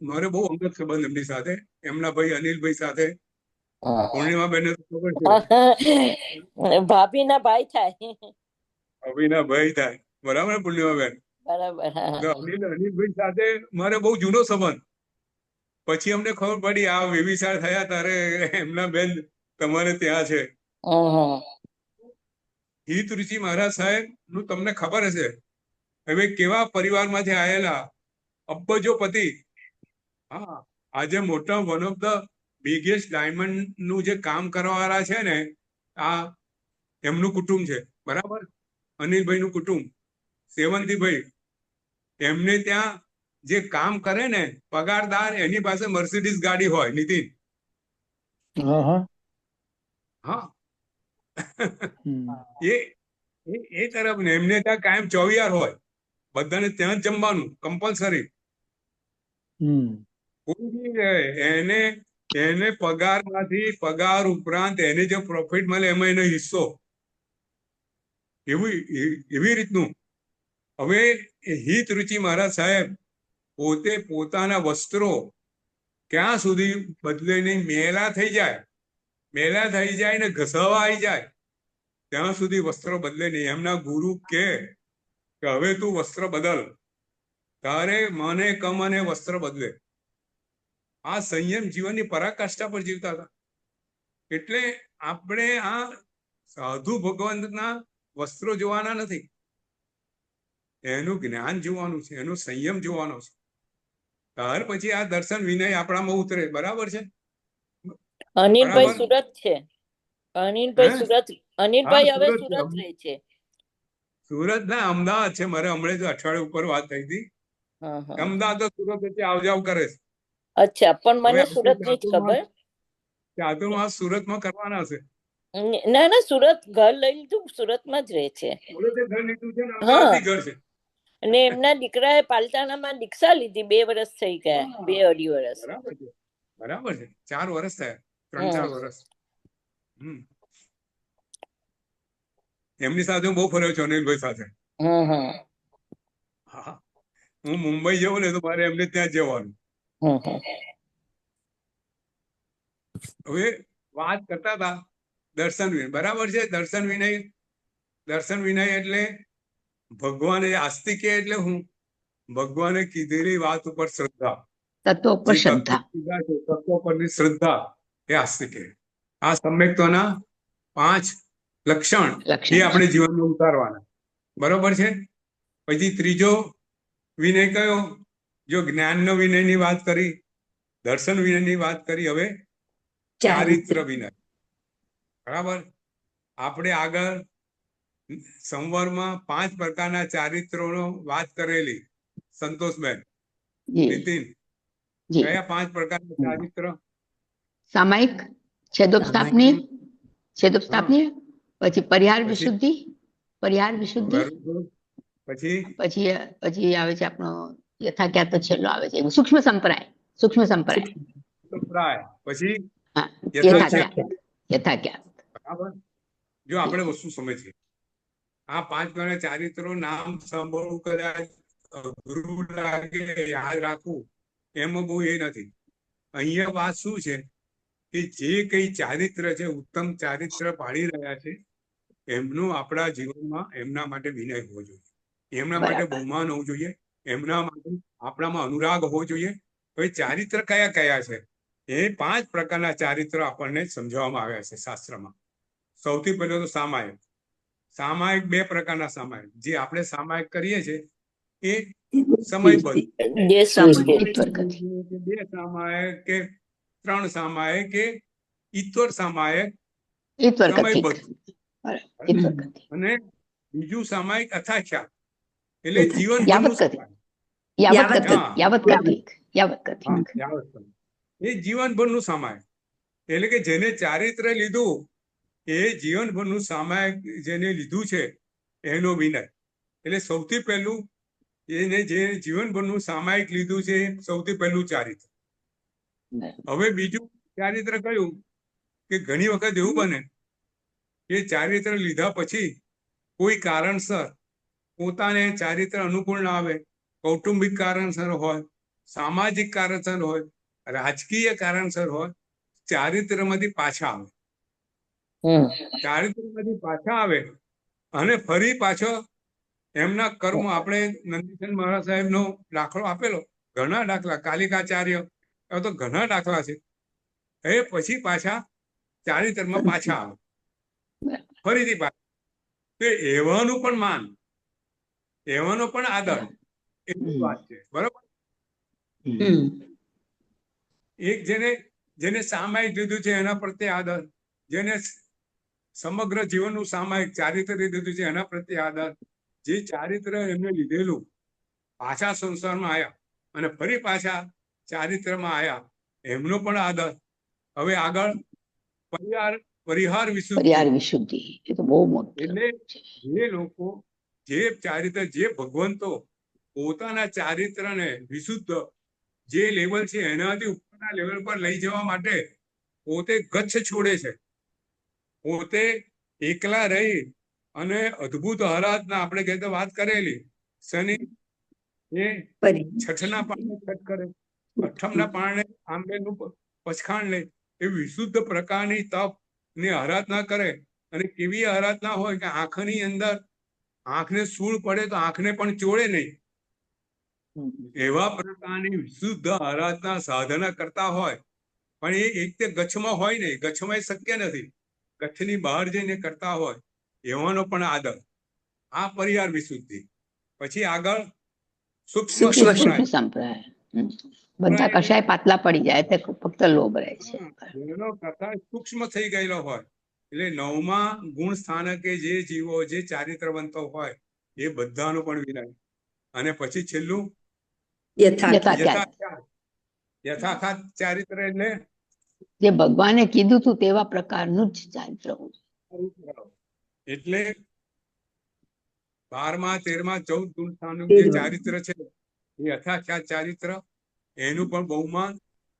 A: મારે બહુ અંગત સંબંધ એમની સાથે, એમના ભાઈ અનિલભાઈ સાથે. પૂર્ણિમાબેન ખબર છે,
D: ભાભી ના ભાઈ થાય.
A: અભિના ભાઈ થાય. બરાબર પૂર્ણિમાબેન?
D: બરાબર. હા,
A: તો અનિલભાઈ સાથે મારે બહુ જૂનો સંબંધ. પછી અમને ખબર પડી આ વેવિશાળ થયા ત્યારે એમના બેન તમારે ત્યાં છે.
D: હમ.
A: હિત રુચિ મહારાજ સાહેબ નું તમને ખબર હશે, હવે કેવા પરિવારમાંથી આવેલા, અબજોપતિ. હા, આજે મોટા one of the biggest diamond નું જે કામ કરવાવાળા છે ને, આ એમનું કુટુંબ છે, બરાબર. અનિલભાઈ નું કુટુંબ, સેવંતીભાઈ, એમને ત્યાં જે કામ કરે ને પગારદાર, એની પાસે મર્સિડીઝ ગાડી હોય. નીતિન,
E: હા હા
A: હા.
E: હમ.
A: એ એ તરફ ને એમને ત્યાં કાયમ ચોવિયાર હોય, બધાને ત્યાં જ જમવાનું કમ્પલસરી.
E: હમ.
A: કોઈ બી રહે, એને એને પગારમાંથી, પગાર ઉપરાંત એને જે પ્રોફિટ મળે એમાં એનો હિસ્સો, એવી રીતનું. હવે હિત રુચિ મહારાજ સાહેબ પોતે પોતાના વસ્ત્રો ક્યાં સુધી બદલે નહીં, મેલા થઈ જાય, મેલા થઈ જાય ને ઘસાવા આવી જાય ત્યાં સુધી વસ્ત્રો બદલે નહીં. એમના ગુરુ કે હવે તું વસ્ત્ર બદલ, તારે મને કમને વસ્ત્ર બદલે. આ સંયમ જીવનની પરાકાષ્ઠા પર જીવતા હતા. એટલે આપણે આ સાધુ ભગવંતના વસ્ત્રો જોવાના નથી, એનું જ્ઞાન જોવાનું છે, એનો સંયમ જોવાનો છે. ત્યાર પછી આ દર્શન વિનય આપણામાં ઉતરે. બરાબર છે?
D: અનિલભાઈ
A: બરાબર.
D: સુરત છે. અનિલભાઈ
A: હે?
D: સુરત,
A: હા,
D: અનિલભાઈ હવે
A: સુરત
D: સુરત રહે છે.
A: સુરત ના અમદાવાદ છે. મારે હમણાં જ અઠવાડિયા ઉપર વાત થઈ હતી.
D: હા હા.
A: અમદાવાદ તો સુરત વચ્ચે આવ જાવ કરે છે.
D: અચ્છા, પણ
A: હવે
D: મને
A: આ
D: સુરત ની જ ખબર.
A: ચાતુર્માસ સુરતમાં કરવાના છે.
D: ના ના, સુરત ઘર લઈ લીધું, સુરતમાં જ રહે છે.
A: સુરતે ઘર લીધું છે ને
D: હા,
A: અમદાવાદથી ઘર છે.
D: અને એમના દીકરાએ પાલતાણામાં દીક્ષા લીધી, 2 વર્ષ થઈ ગયા, 2-2.5 વર્ષ.
A: બરાબર છે, બરાબર છે. 4 વર્ષ થયા, 3-4 વર્ષ. એમની સાથે હું બહુ ફર્યો છું, અનિલભાઈ સાથે.
D: હમ હમ
A: હા, હું મુંબઈ જઉં ને તો મારે એમને ત્યાં જ જવાનું.
D: હમ હમ.
A: હવે વાત કરતા હતા દર્શન વિનય. બરાબર છે. દર્શન વિનય એટલે ભગવાને આસ્તિકે એટલે હું ભગવાને કીધેલી વાત ઉપર શ્રદ્ધા,
B: તત્વો
A: જે
B: પર
A: તત્વો
B: શ્રદ્ધા.
A: કીધા છે તત્વો પરની શ્રદ્ધા, એ આસ્તિકે. આ સમ્યક્તોના 5 લક્ષણ એ
B: લક્ષણ
A: આપણે જીવનમાં ઉતારવાના. બરોબર છે. પછી ત્રીજો વિનય કયો? જો જ્ઞાનનો વિનયની વાત કરી, દર્શન વિનયની વાત કરી, હવે ચારિત્ર વિનય. બરાબર. આપણે આગળ સંવાદમાં 5 પ્રકારના ચારિત્રોનો વાત કરેલી, સંતોષબેન,
B: જી
A: નીતિન.
B: જી.
A: કયા 5 પ્રકારના ચારિત્ર?
B: સામાયિક, છેદોપસ્થાપની, છેદોપસ્થાપની, પછી પરિહાર
A: પછી
B: વિશુદ્ધિ, પરિહાર વિશુદ્ધિ,
A: બરોબર. પછી
B: પછી પછી આવે છે આપણો યથાખ્યાત, તો છેલ્લો આવે છે સૂક્ષ્મ સંપ્રાય. સૂક્ષ્મ સંપ્રાય.
A: સંપ્રાય. પછી
B: હા,
A: યથાખ્યાત.
B: યથાખ્યાત.
A: બરાબર. જો આપણે વસ્તુ સમજીએ, આ 5 પ્રકારના ચારિત્રો નામ સાંભળવું કદાચ અઘરું લાગે, યાદ રાખવું એમાં બહુ એ નથી. અહીંયા વાત શું છે કે જે કઈ ચારિત્ર છે, ઉત્તમ ચારિત્ર પાડી રહ્યા છે, એમનું આપણા જીવનમાં એમના માટે વિનય હોવો જોઈએ, એમના માટે
B: બરાબર.
A: બહુમાન હોવું જોઈએ, એમના માટે આપણામાં અનુરાગ હોવો જોઈએ. હવે ચારિત્ર કયા કયા છે? એ 5 પ્રકારના ચારિત્ર આપણને સમજાવવામાં આવ્યા છે શાસ્ત્રમાં. સૌથી પહેલો તો સામાયિક. સામાયિક 2 પ્રકારના સામાયિક, જે આપણે સામાયિક કરીએ છીએ એ સમયબદ્ધ.
D: જે
B: સમય
D: સૃષ્ટિ.
A: 2 સામાયિક કે 3 સામાયિક કે ઈશ્વર સામાયિક
B: ઈશ્વર કથિક.
A: સમયબદ્ધ.
B: બરાબર, ઈશ્વર કથિક.
A: અને બીજું સામાયિક અથાખ્યાત, એટલે જીવન
B: યાવત
A: ભરનું
B: કથિક.
A: સામાયિક.
B: યાવત કથિક.
A: હા,
B: યાવત કથિક. યાવત
A: હા,
B: કથિક.
A: યાવત કથિક. એ જીવનભરનું સામાયિક. એટલે કે જેને ચારિત્ર લીધું, એ જીવનભરનું સામાયિક જેને લીધું છે એનો વિનય. એટલે સૌથી પહેલું એને જે જીવનભરનું સામાયિક લીધું છે, સૌથી પહેલું ચારિત્ર. હવે બીજું ચારિત્ર કયું કે ઘણી વખત એવું બને કે ચારિત્ર લીધા પછી કોઈ કારણસર પોતાને ચારિત્ર અનુકૂળ ના આવે, કૌટુંબિક કારણસર હોય, સામાજિક કારણસર હોય, રાજકીય કારણસર હોય, ચારિત્રમાંથી પાછા આવે. ચારિત્રમાંથી પાછા આવે અને ફરી પાછો એમના કર્મો આપણે નંદીસન મહારાજ સાહેબનો દાખલો આપેલો, ઘણા દાખલા, કાલિકાચાર્ય, એવા તો ઘણા દાખલા છે. એ પછી પાછા ચારિત્રમાં પાછા આવે, ફરીથી પાછા. તો એવાનું પણ માન, એવાનો પણ આદર, એટલી વાત છે. બરોબર. એક જેને સામાયિક લીધું છે એના પ્રત્યે આદર, જેને સમગ્ર જીવનનું સામાયિક ચારિત્ર લીધું છે એના પ્રત્યે આદર, જે ચારિત્ર એમને લીધેલું પાછા સંસારમાં આવ્યા અને ફરી પાછા ચારિત્રમાં આવ્યા, એમનો પણ આદર. હવે આગળ પરિહાર વિશુદ્ધિ,
B: પરિહાર વિશુદ્ધિ, એ તો બહુ મોટું
A: એટલે જે લોકો જે ચારિત્ર, જે ભગવંતો પોતાના ચારિત્રને વિશુદ્ધ જે લેવલ છે એનાથી ઉપરના લેવલ પર લઈ જવા માટે પોતે ગચ્છ છોડે છે, પોતે એકલા રહી અને અદ્ભુત આરાધના, આપણે કહેતા વાત કરેલી, શનિ એ છઠના પારણે છઠ કરે, અઠમના પારણે આંબેલનું પછખાણ લે, એ વિશુદ્ધ પ્રકારની તપ ની આરાધના કરે. અને કેવી આરાધના હોય કે આંખની અંદર, આંખને સૂળ પડે તો આંખને પણ ચોળે નહીં, એવા પ્રકારની વિશુદ્ધ આરાધના સાધના કરતા હોય. પણ એ એક તે ગચ્છમાં હોય નહીં, ગચ્છમાં એ શક્ય નથી, ગચ્છની બહાર જઈને કરતા હોય, એવાનો પણ આદર. આ પરિહાર વિશુદ્ધિ. પછી આગળ સૂક્ષ્મ સંપ્રાય.
B: સંપ્રાય, બધા કશાય પાતળા પડી જાય, તે ફક્ત લોભ રહે છે.
A: જેનો કથા સૂક્ષ્મ થઈ ગયેલો હોય, એટલે 9મા ગુણ સ્થાનકે જે જીવો, જે ચારિત્રવંતો હોય, એ બધાનો પણ વિનય. અને પછી છેલ્લું યથાર્થ ચારિત્ર, એટલે
B: જે ભગવાને કીધું તું તેવા પ્રકારનું જ ચારિત્ર હોવું.
A: એટલે 12મા 13મા 14 ગુણ સ્થાનક જે ચારિત્ર છે એ યથાખ્યાત ચારિત્ર, એનું પણ બહુમાન,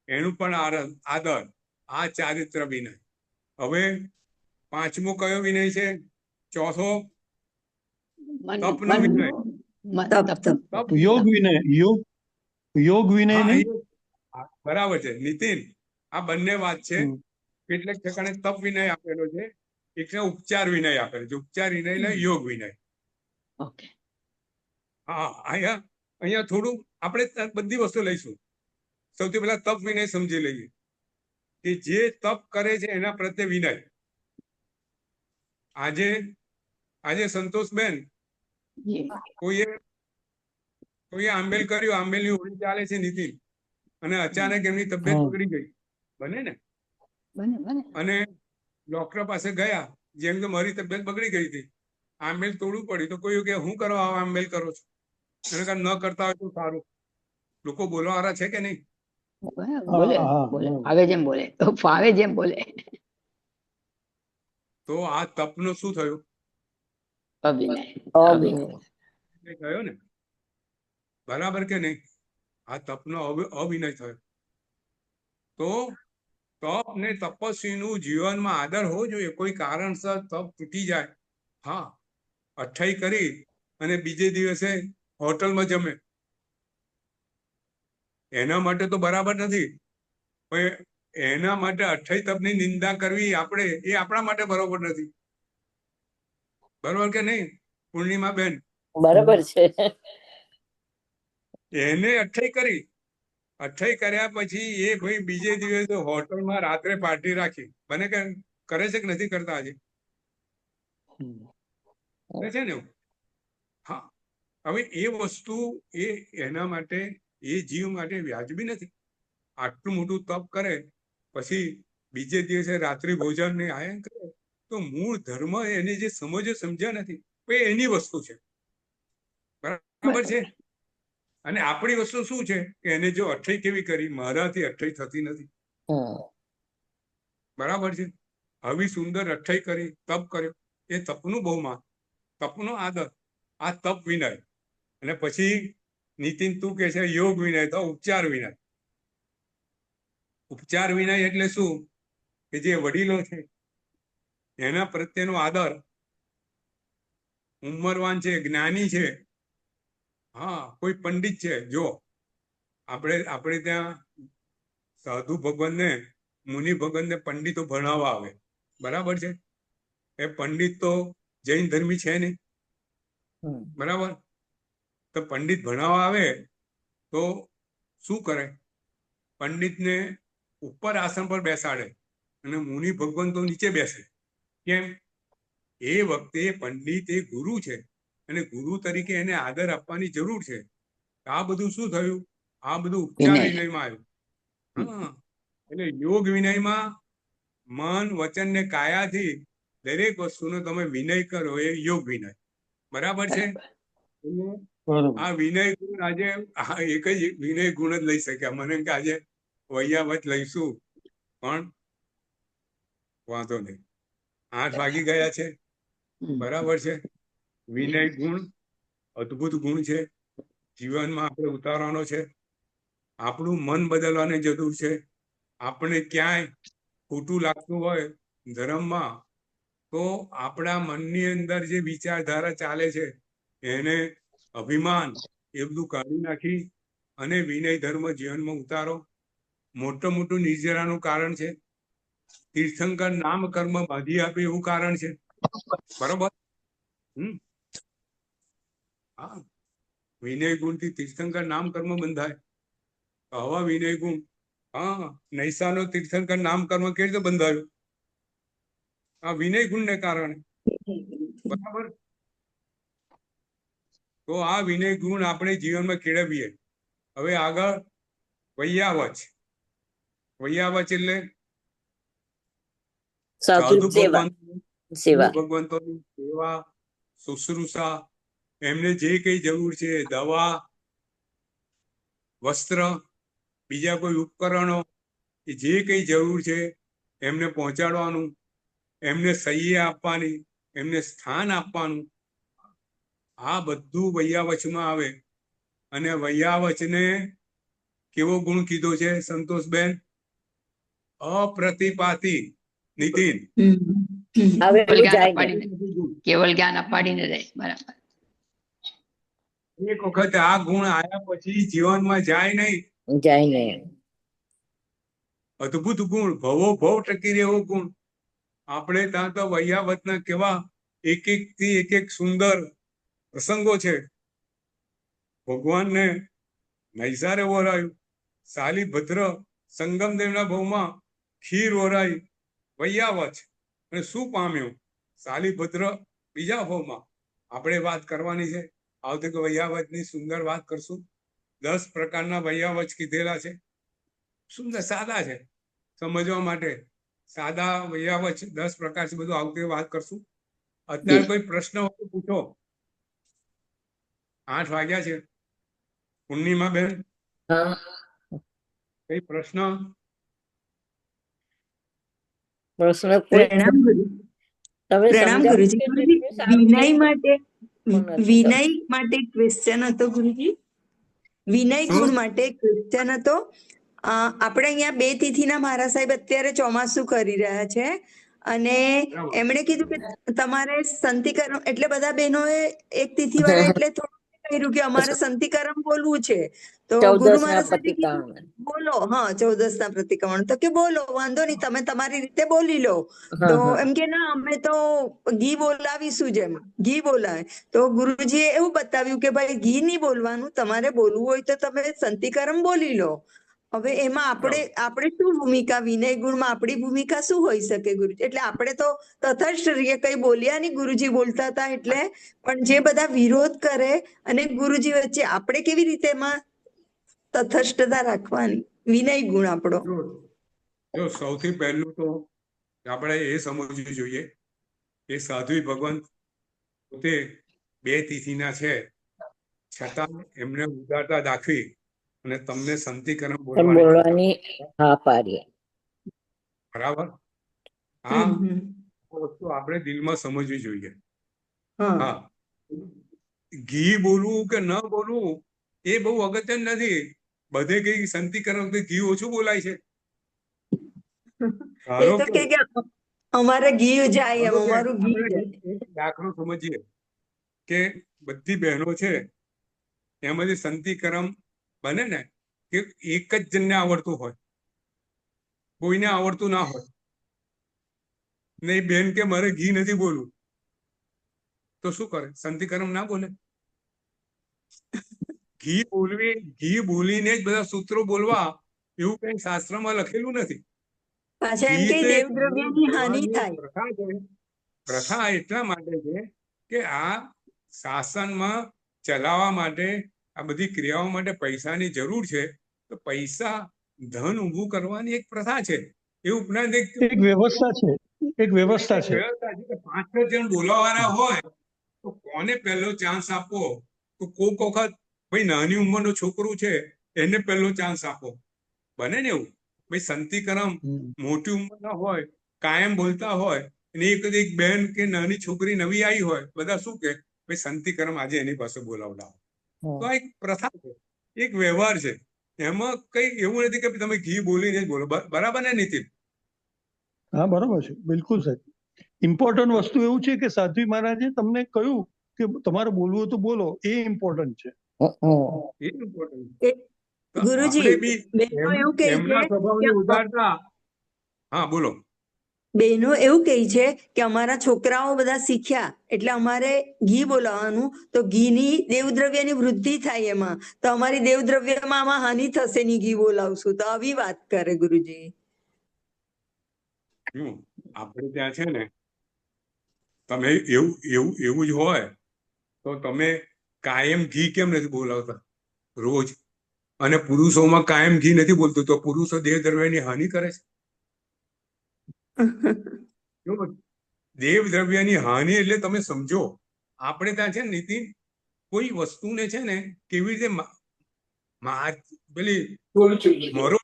A: એનું પણ આદર, આ ચારિત્ર વિનય. હવે 5મો કયો વિનય છે? ચોથો તપનો વિનય.
E: યોગ વિનય, યોગ વિનય નહીં?
A: બરાબર છે નીતિન, આ બંને વાત છે. કેટલાક ઠેકાણે તપ વિનય આપેલો છે, એક ઉપચાર વિનય આપેલો છે. ઉપચાર વિનય એટલે યોગ વિનય. હા, અહીંયા થોડું આપણે બધી વસ્તુ લઈશું. સૌથી પહેલા તપ વિનય સમજી લઈએ કે જે તપ કરે છે એના પ્રત્યે વિનય. આજે સંતોષબેન, કોઈએ આંબેલ કર્યું, આંબેલની હોળી ચાલે છે નીતિન, અને અચાનક એમની તબિયત બગડી ગઈ, બને ને? અને ડોક્ટર પાસે ગયા, જેમ કે મારી તબિયત બગડી ગઈ હતી, આંબેલ તોડવું પડ્યું, તો કોઈ કે હું કરવા આંબેલ કરો છો? એને કહ્યું ન કરતા હોય તો સારું. લોકો બોલવાવાળા છે કે નહીં?
B: ફાવે જેમ બોલે, તો ફાવે જેમ બોલે.
A: તો આ તપનો શું થયું?
B: અવિનય
A: થયો ને, બરાબર કે નહીં? આ તપનો અવિનય થયો. તો તપ ને તપસ્વીનું જીવનમાં આદર હોવો જોઈએ. કોઈ કારણસર તપ તૂટી જાય, હા, અઠ્ઠાઈ કરી અને બીજે દિવસે હોટલમાં જમે, એના માટે તો બરાબર નથી. પણ એના માટે અઠ્ઠાઈ તપની નિંદા કરવી આપણે, એ આપણા માટે બરોબર નથી. બરોબર કે નહીં પૂર્ણિમા બેન?
D: બરાબર છે.
A: એને અઠ્ઠાઈ કરી, અઠ્ઠાઈ કર્યા પછી એ ભાઈ બીજે દિવસે હોટલમાં રાત્રે પાર્ટી રાખી. બને કે કરે છે કે નથી કરતા? આજે કરે છે ને એવું? હા. હવે એ વસ્તુ એના માટે, એ જીવ માટે વ્યાજબી નથી. આટલું મોટું તપ કરે પછી બીજે દિવસે રાત્રિ ભોજન ને આયન કરે, તો મૂળ ધર્મ એને જે સમજ્યા નથી, એ એની વસ્તુ છે. બરાબર છે. અને આપણી વસ્તુ શું છે કે એને જો અઠ્ઠાઈ કેવી કરી, મારાથી અઠ્ઠાઈ થતી નથી. બરાબર છે. આવી સુંદર અઠ્ઠાઈ કરી, તપ કર્યો, એ તપનું બહુમાન, તપનો આદર, આ તપ વિનય. અને પછી નીતિન તું કે છે યોગ વિનય, તો ઉપચાર વિનય. ઉપચાર વિનય એટલે શું? કે જે વડીલો છે એના પ્રત્યેનો આદર, ઉંમરવાન છે, જ્ઞાની છે, હા, કોઈ પંડિત છે. જો આપણે ત્યાં સાધુ ભગવાનને, મુનિ ભગવાનને પંડિતો ભણાવવા આવે, બરાબર છે. એ પંડિત તો જૈન ધર્મી છે નહીં,
D: હમ.
A: બરાબર. તો પંડિત ભણાવવા આવે તો શું કરે? પંડિતને ઉપર આસન પર બેસાડે અને મુનિ ભગવાન તો નીચે બેસે. કેમ? એ વખતે પંડિત એ ગુરુ છે અને ગુરુ તરીકે એને આદર આપવાની જરૂર છે. આ બધું શું થયું? આ બધું ઉપચાર
B: વિનય.
A: વિનયમાં આવ્યું. હા, એટલે યોગ વિનયમાં મન, વચન ને કાયાથી દરેક વસ્તુનો તમે વિનય કરો એ યોગ વિનય. બરાબર છે? એટલે
E: બરોબર.
A: આ વિનય ગુણ આજે એક જ વિનય ગુણ જ લઈ શક્યા. મને એમ કે આજે વૈયાવત લઈશું, પણ વાંધો નહીં. 8 વાગી ગયા છે. બરાબર છે. વિનય ગુણ અદ્ભુત ગુણ છે. જીવનમાં આપણે ઉતારવાનો છે. આપણું મન બદલવાની જરૂર છે. આપણે ક્યાંય ખોટું લાગતું હોય ધર્મમાં, તો આપણા મનની અંદર જે વિચારધારા ચાલે છે એને અભિમાન એ બધું કાઢી નાખી અને વિનય ધર્મ જીવનમાં ઉતારો. મોટું નિર્જરાનું કારણ છે. તીર્થંકર નામ કર્મ બાંધી આપે એવું કારણ છે. બરોબર. હા, વિનય ગુણથી તીર્થંકર નામ કર્મ બંધાય. આવા વિનય ગુણ. હા, નૈસાનો તીર્થંકર નામ કર્મ કેવી રીતે બંધાયું? આ વિનય ગુણને કારણે. બરાબર. તો આ વિનય ગુણ આપણે જીવનમાં કેળવીએ. હવે આગળ વૈયાવચ. વૈયાવચ એટલે સાધુ
D: સેવા સેવા
A: ભગવંતોની સેવા, શુશ્રૂષા, એમને જે કઈ જરૂર છે, દવા, વસ્ત્ર, બીજા કોઈ ઉપકરણો, એ જે કઈ જરૂર છે એમને પહોંચાડવાનું, એમને સહ્ય આપવાની, એમને સ્થાન આપવાનું. આ બધું વૈયાવચમાં આવે. અને વૈયાવચને કેવો ગુણ કીધો છે સંતોષબેન? અપ્રતિપાતી. નીતિન,
D: આવે
B: કેવલ
D: એવું
B: જ્ઞાન
D: જાય
B: અપાડીને
D: નહીં.
B: કેવલ જ્ઞાન અપાડીને રહે. બરાબર.
A: એક વખત આ ગુણ આયા પછી જીવનમાં જાય નહીં.
D: જાય નહીં.
A: અદ્ભુત ગુણ, ભવો ભવ ટકી રહેવો ગુણ. આપણે ત્યાં તો વૈયાવતના કેવા એક એક સુંદર પ્રસંગો છે. ભગવાનને નૈસારે ઓરાયું, શાલિભદ્ર સંગમદેવના ભવમાં ખીર ઓરાઈ, વૈયાવચ. અને શું પામ્યું? શાલિભદ્ર બીજા ભવમાં. આપણે વાત કરવાની છે આવતી કે વૈયાવચની સુંદર વાત કરશું. 10 પ્રકારના વૈયાવચ કીધેલા છે. સુંદર, સાદા છે સમજવા માટે. સાદા વૈયાવચ 10 પ્રકાર છે. બધું આવતી વાત કરશું. અત્યારે કોઈ પ્રશ્ન હોય તો પૂછો. 8 વાગ્યા છે. પૂર્ણિમા બેન,
D: હા,
A: કઈ પ્રશ્ન?
D: પ્રશ્ન કોઈ
C: પ્રણામ ગુરુ.
D: તમે
C: પ્રણામ
D: સમજાવો
C: ગુરુજી.
D: છો
C: ગુરુજી,
D: એટલું સારું છે.
C: વિનય માટે ક્વેશ્ચન હતો ગુરુજી. વિનય
A: શું?
C: ગુણ માટે ક્વેશ્ચન હતો. આપણે અહીંયા 2 તિથિના મહારાજ સાહેબ અત્યારે ચોમાસું કરી રહ્યા છે અને
A: બરાબર.
C: એમણે કીધું કે તમારે સંતિકરમ, એટલે બધા બહેનોએ એક તિથિ વાળા એટલે થોડું કહ્યું કે અમારે સંતિકરમ બોલવું છે. તો ગુરુ
D: 14 ના
C: મહારાજ સાહેબે કીધું
D: પ્રતિક્રમણ.
C: બોલો. હા, 14 ના પ્રતિક્રમણ. તો કે બોલો, વાંધો નહીં, તમે તમારી રીતે બોલી લો.
D: હા,
C: તો
D: હા.
C: એમ કે ના, અમે તો ઘી બોલાવીશું. જેમ ઘી બોલાવે તો ગુરુજીએ એવું બતાવ્યું કે ભાઈ ઘી નહીં બોલવાનું, તમારે બોલવું હોય તો તમે સંતિકરમ બોલી લો. હવે એમાં આપણે શું ભૂમિકા, વિનય ગુણમાં આપણી ભૂમિકા શું હોઈ શકે ગુરુજી? એટલે આપણે તો તથસ્થ રહીએ, કઈ બોલ્યા નહીં, ગુરુજી બોલતા હતા એટલે. પણ જે બધા વિરોધ કરે અને ગુરુજી વચ્ચે આપણે કેવી રીતે એમાં તથસ્થતા રાખવાની, વિનય ગુણ આપણો.
A: જો સૌથી પહેલું તો આપણે એ સમજવું જોઈએ કે સાધુ ભગવાન પોતે 2 તિથિના છે, છતાં એમને ઉદારતા દાખવી અને તમને સંતિકરમ બોલવાની
D: બોલવાની હા પાડીએ.
A: બરાબર. આ વસ્તુ આપણે દિલમાં સમજવી જોઈએ. હા, ઘી બોલવું કે ન બોલવું એ બહુ અગત્યનું નથી. બધે કઈ સંતિકરમ કે ઘી ઓછું બોલાય છે.
C: એ
A: ધારો
C: તો કે અમારે ઘી જાય, એમ અમારું ઘી
A: આપણે
C: જાય.
A: એક દાખલો સમજીએ કે બધી બહેનો છે એમાંથી સંતિકરમ બને ને કે એક જ જણને આવડતું હોય, કોઈને આવડતું ના હોય ને. એ બેન કે મારે ઘી નથી બોલવું, તો શું કરે? સંતિકરમ ના બોલે? ઘી બોલીને જ બધા સૂત્રો બોલવા એવું કઈ શાસ્ત્રમાં લખેલું નથી.
C: પાછા એમ
A: ઘી
C: કે
A: તો એક
C: દેવદ્રવ્યની હાનિ
A: બોલવાની એક
C: થાય.
A: પ્રથા છે. પ્રથા એટલા માટે છે કે આ શાસનમાં ચલાવવા માટે, આ બધી ક્રિયાઓ માટે પૈસાની જરૂર છે. તો પૈસા, ધન ઊભું કરવાની એક પ્રથા છે. એ ઉપરાંત
E: એક વ્યવસ્થા છે, એક વ્યવસ્થા છે.
A: વ્યવસ્થા છે કે 5-6 જણ બોલાવવાના હોય તો કોને પહેલો ચાન્સ આપવો? તો કોક વખત ભાઈ નાની ઉંમરનો છોકરો છે એને પહેલો ચાન્સ આપો, બને ને એવું? ભાઈ સંતિકરમ મોટી ઉંમરના હોય, કાયમ બોલતા હોય, અને એક બેન કે નાની છોકરી નવી આવી હોય, બધા શું કે ભાઈ સંતિકરમ આજે એની પાસે બોલાવડાવો. તો આ એક પ્રથા છે, એક વ્યવહાર છે. એમાં કઈ એવું નથી કે તમે ઘી બોલીને જ બોલો. બરાબર ને નીતિન?
E: હા, બરોબર છે, બિલકુલ સાચું. ઇમ્પોર્ટન્ટ વસ્તુ એવું છે કે સાધ્વી મહારાજે તમને કહ્યું કે તમારે બોલવું હોય તો બોલો, એ ઇમ્પોર્ટન્ટ છે.
A: એ ઇમ્પોર્ટન્ટ. તો
C: ગુરુજી,
A: આપણે બી
C: બહેનો એવું કહે
A: એમના
C: છે
A: સ્વભાવની
C: કે
A: ઉદારતા. હા, બોલો.
C: બહેનો એવું કહે છે કે અમારા છોકરાઓ બધા શીખ્યા એટલે અમારે ઘી બોલાવવાનું, તો ઘીની દેવદ્રવ્યની વૃદ્ધિ થાય એમાં, તો અમારી દેવદ્રવ્યમાં આમાં હાનિ થશે નહીં ઘી બોલાવશું તો, આવી વાત કરે ગુરુજી.
A: આપણે ત્યાં છે ને, તમે એવું જ હોય તો તમે કાયમ ઘી કેમ નથી બોલાવતા રોજ? અને પુરુષોમાં કાયમ ઘી નથી બોલતું તો પુરુષો દેહ દ્રવ્યની હાનિ કરે છે. દેવ દ્રવ્યની હાનિ એટલે તમે સમજો. આપણે ત્યાં છે ને નીતિન, કોઈ વસ્તુને છે ને કેવી રીતે પેલી મારો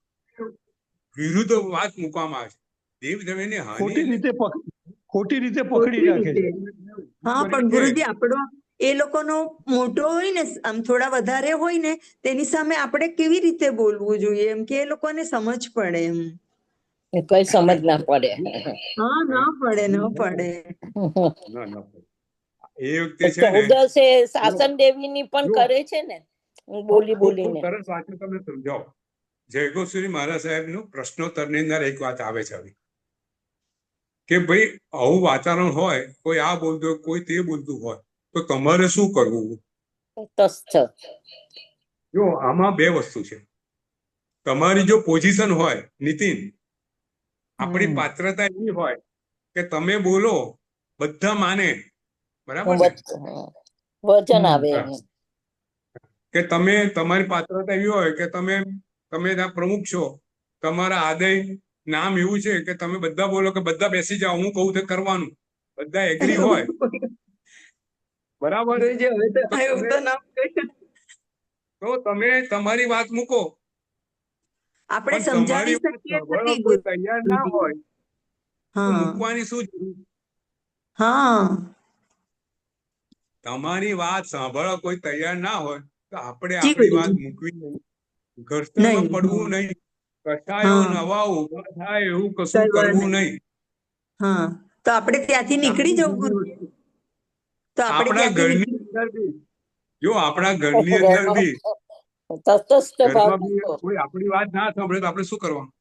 A: વિરુદ્ધ વાત મૂકવામાં આવે છે. દેવ દ્રવ્યની હાનિ
E: ખોટી રીતે પકડી રાખે છે.
C: હા, પણ ગુરુજી આપણો એ લોકોનો મોટો હોય ને, આમ થોડા વધારે હોય ને, તેની સામે આપણે કેવી રીતે બોલવું જોઈએ એમ કે એ લોકોને સમજ પડે એમ.
D: કઈ સમજ ના પડે.
C: હા, ના પડે, ન પડે.
A: ના પડે. એ વખતે છે ને
D: 14 શાસન દેવીની પણ કરે છે ને બોલીને.
A: સરસ વાત તમને સમજાવો. જયગોસ્વામી મહારાજ સાહેબનું પ્રશ્નોત્તરની અંદર એક વાત આવે છે આવી કે ભાઈ આવું વાતાવરણ હોય, કોઈ આ બોલતું હોય, કોઈ તે બોલતું હોય, તો તમારે શું કરવું? જો આમાં બે વસ્તુ છે. તમારી જો પોઝિશન હોય નીતિન, આપણી પાત્રતા એવી હોય કે તમે બોલો બધા માને, બરાબર ને?
D: વચન આવે
A: કે તમે, તમારી પાત્રતા એવી હોય કે તમે ત્યાં પ્રમુખ છો, તમારા આદય નામ એવું છે કે તમે બધા બોલો કે બધા બેસી જાઓ, હું કહું તે કરવાનું, બધા એગ્રી હોય, બરાબર? તો તમે તમારી વાત મૂકો.
C: આપણે
A: પણ
C: સમજાવી
A: તમારી વાત
C: શકીએ
A: સાંભળવા
C: નથી
A: કોઈ તૈયાર ના હોય તો
C: હા,
A: મૂકવાની શું જરૂર?
C: હા,
A: તમારી વાત સાંભળવા કોઈ તૈયાર ના હોય તો આપણે
C: જી
A: આપણી વાત
C: ગુરુજી.
A: મૂકવી નહીં. ઘર્ષણમાં પડવું નહીં. કસાયો
C: હા,
A: નવા ઉભા થાય એવું કશું કરવું નહીં.
C: હા, તો આપણે ત્યાંથી નીકળી જવું ગુરુજી. તો આપણે
A: આપણા
C: ત્યાંથી
A: ઘરની અંદર બી, જો આપણા ઘરની અંદર બી, ઘરમાં બી કોઈ આપણી વાત ના સાંભળે તો આપણે શું કરવાનું?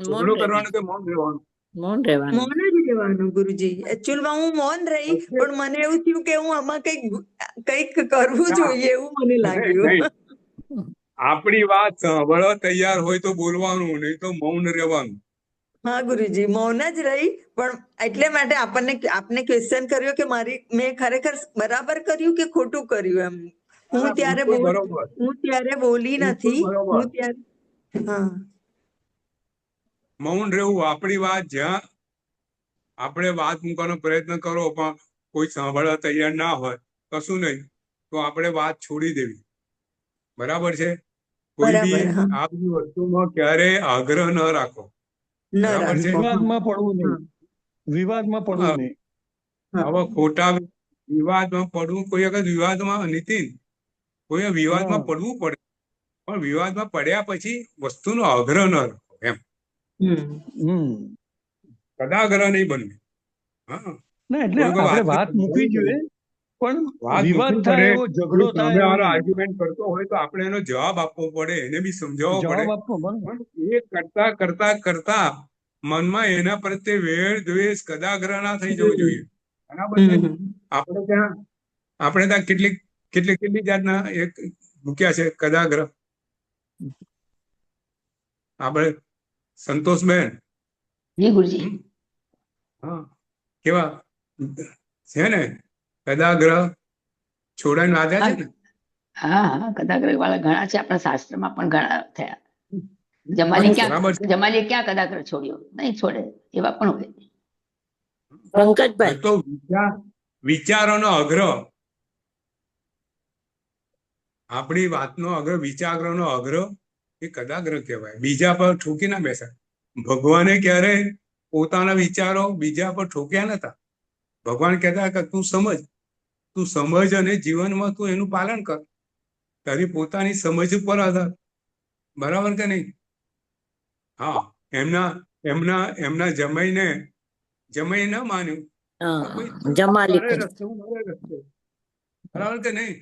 A: ઝઘડો કરવાનો કે મૌન રહેવાનું?
D: મૌન રહેવાનું.
C: મૌન જ રહેવાનું ગુરુજી. એકચ્યુઅલમાં હું મૌન રહી, પણ મને એવું થયું કે હું આમાં કંઈક કરવું જોઈએ એવું મને લાગ્યું.
A: આપણી વાત સાંભળવા તૈયાર હોય તો બોલવાનું, નહીં તો મૌન રહેવાનું.
C: હા ગુરુજી, મૌન જ રહી, પણ એટલે માટે આપને ક્વેશ્ચન કર્યો કે મેં ખરેખર બરાબર કર્યું કે ખોટું કર્યું એમ. હું ત્યારે બોલી નથી. હા,
A: મૌન રહેવું. આપણી વાત જ્યાં આપણે વાત મૂકવાનો પ્રયત્ન કરો પણ કોઈ સાંભળવા તૈયાર ના હોય, કશું નહીં, તો આપણે વાત છોડી દેવી. બરાબર છે? કોઈ બી
C: બરાબર. હા,
A: આ બધી વસ્તુમાં ક્યારે આગ્રહ ન રાખો.
C: ન
A: બરાબર છે?
C: રાખો.
E: વિવાદમાં પડવું નહીં.
A: આવા ખોટા વિવાદમાં પડવું, કોઈ વખત વિવાદમાં નીતિન, કોઈ વિવાદમાં પડવું પડે, પણ વિવાદમાં પડ્યા પછી વસ્તુનો આગ્રહ ન રાખો એમ. સદાગ્રહ નહીં બનવી. હા,
E: ના, એટલે આપણે વાત મૂકવી જોઈએ, પણ વિવાદ થાય એવો ઝઘડો થાય એવો નહીં.
A: આર્ગ્યુમેન્ટ કરતો હોય તો આપણે એનો જવાબ આપવો પડે, એને બી સમજાવવો પડે.
E: જવાબ આપવો બરાબર.
A: પણ એ કરતા મનમાં એના પ્રત્યે વેર દ્વેષ કદાગ્રહ ના થઈ જવો જોઈએ. બરાબર છે.
C: હમ
A: આપણે ત્યાં કેટલી જાતના એક મૂક્યા છે કદાગ્ર. આપણે સંતોષબેન,
B: જી ગુરુજી.
A: હમ, હા, કેવા છે ને કદાગ્ર છોડાઈને વાદ્યા છે ને.
B: હા હા, કદાગ્ર વાળા ઘણા છે, આપણા શાસ્ત્રમાં પણ ઘણા થયા. જમાલી
A: બરાબર છે.
B: જમાલીએ ક્યાં કદાગ્ર છોડ્યો? નહીં છોડે, એવા પણ હોય.
D: પંકજભાઈ
A: તો વિચારોનો અગ્રહ, આપણી વાતનો અગ્રહ, વિચારોનો અગ્રહ એ કદાગ્ર કહેવાય. બીજા પર ઠોકી ના બેસાય. ભગવાને ક્યારે પોતાના વિચારો બીજા પર ઠોક્યા નતા. ભગવાન કહેતા કે તું સમજ અને જીવનમાં તું એનું પાલન કર. તારી પોતાની સમજ ઉપર આધાર. બરાબર કે નહીં? હા, એમના જમાઈ ન માન્યું.
D: હા,
A: ભાઈ
D: જમાલી
A: તારે રસ્તે, હું મારે રસ્તે. બરાબર કે નહીં?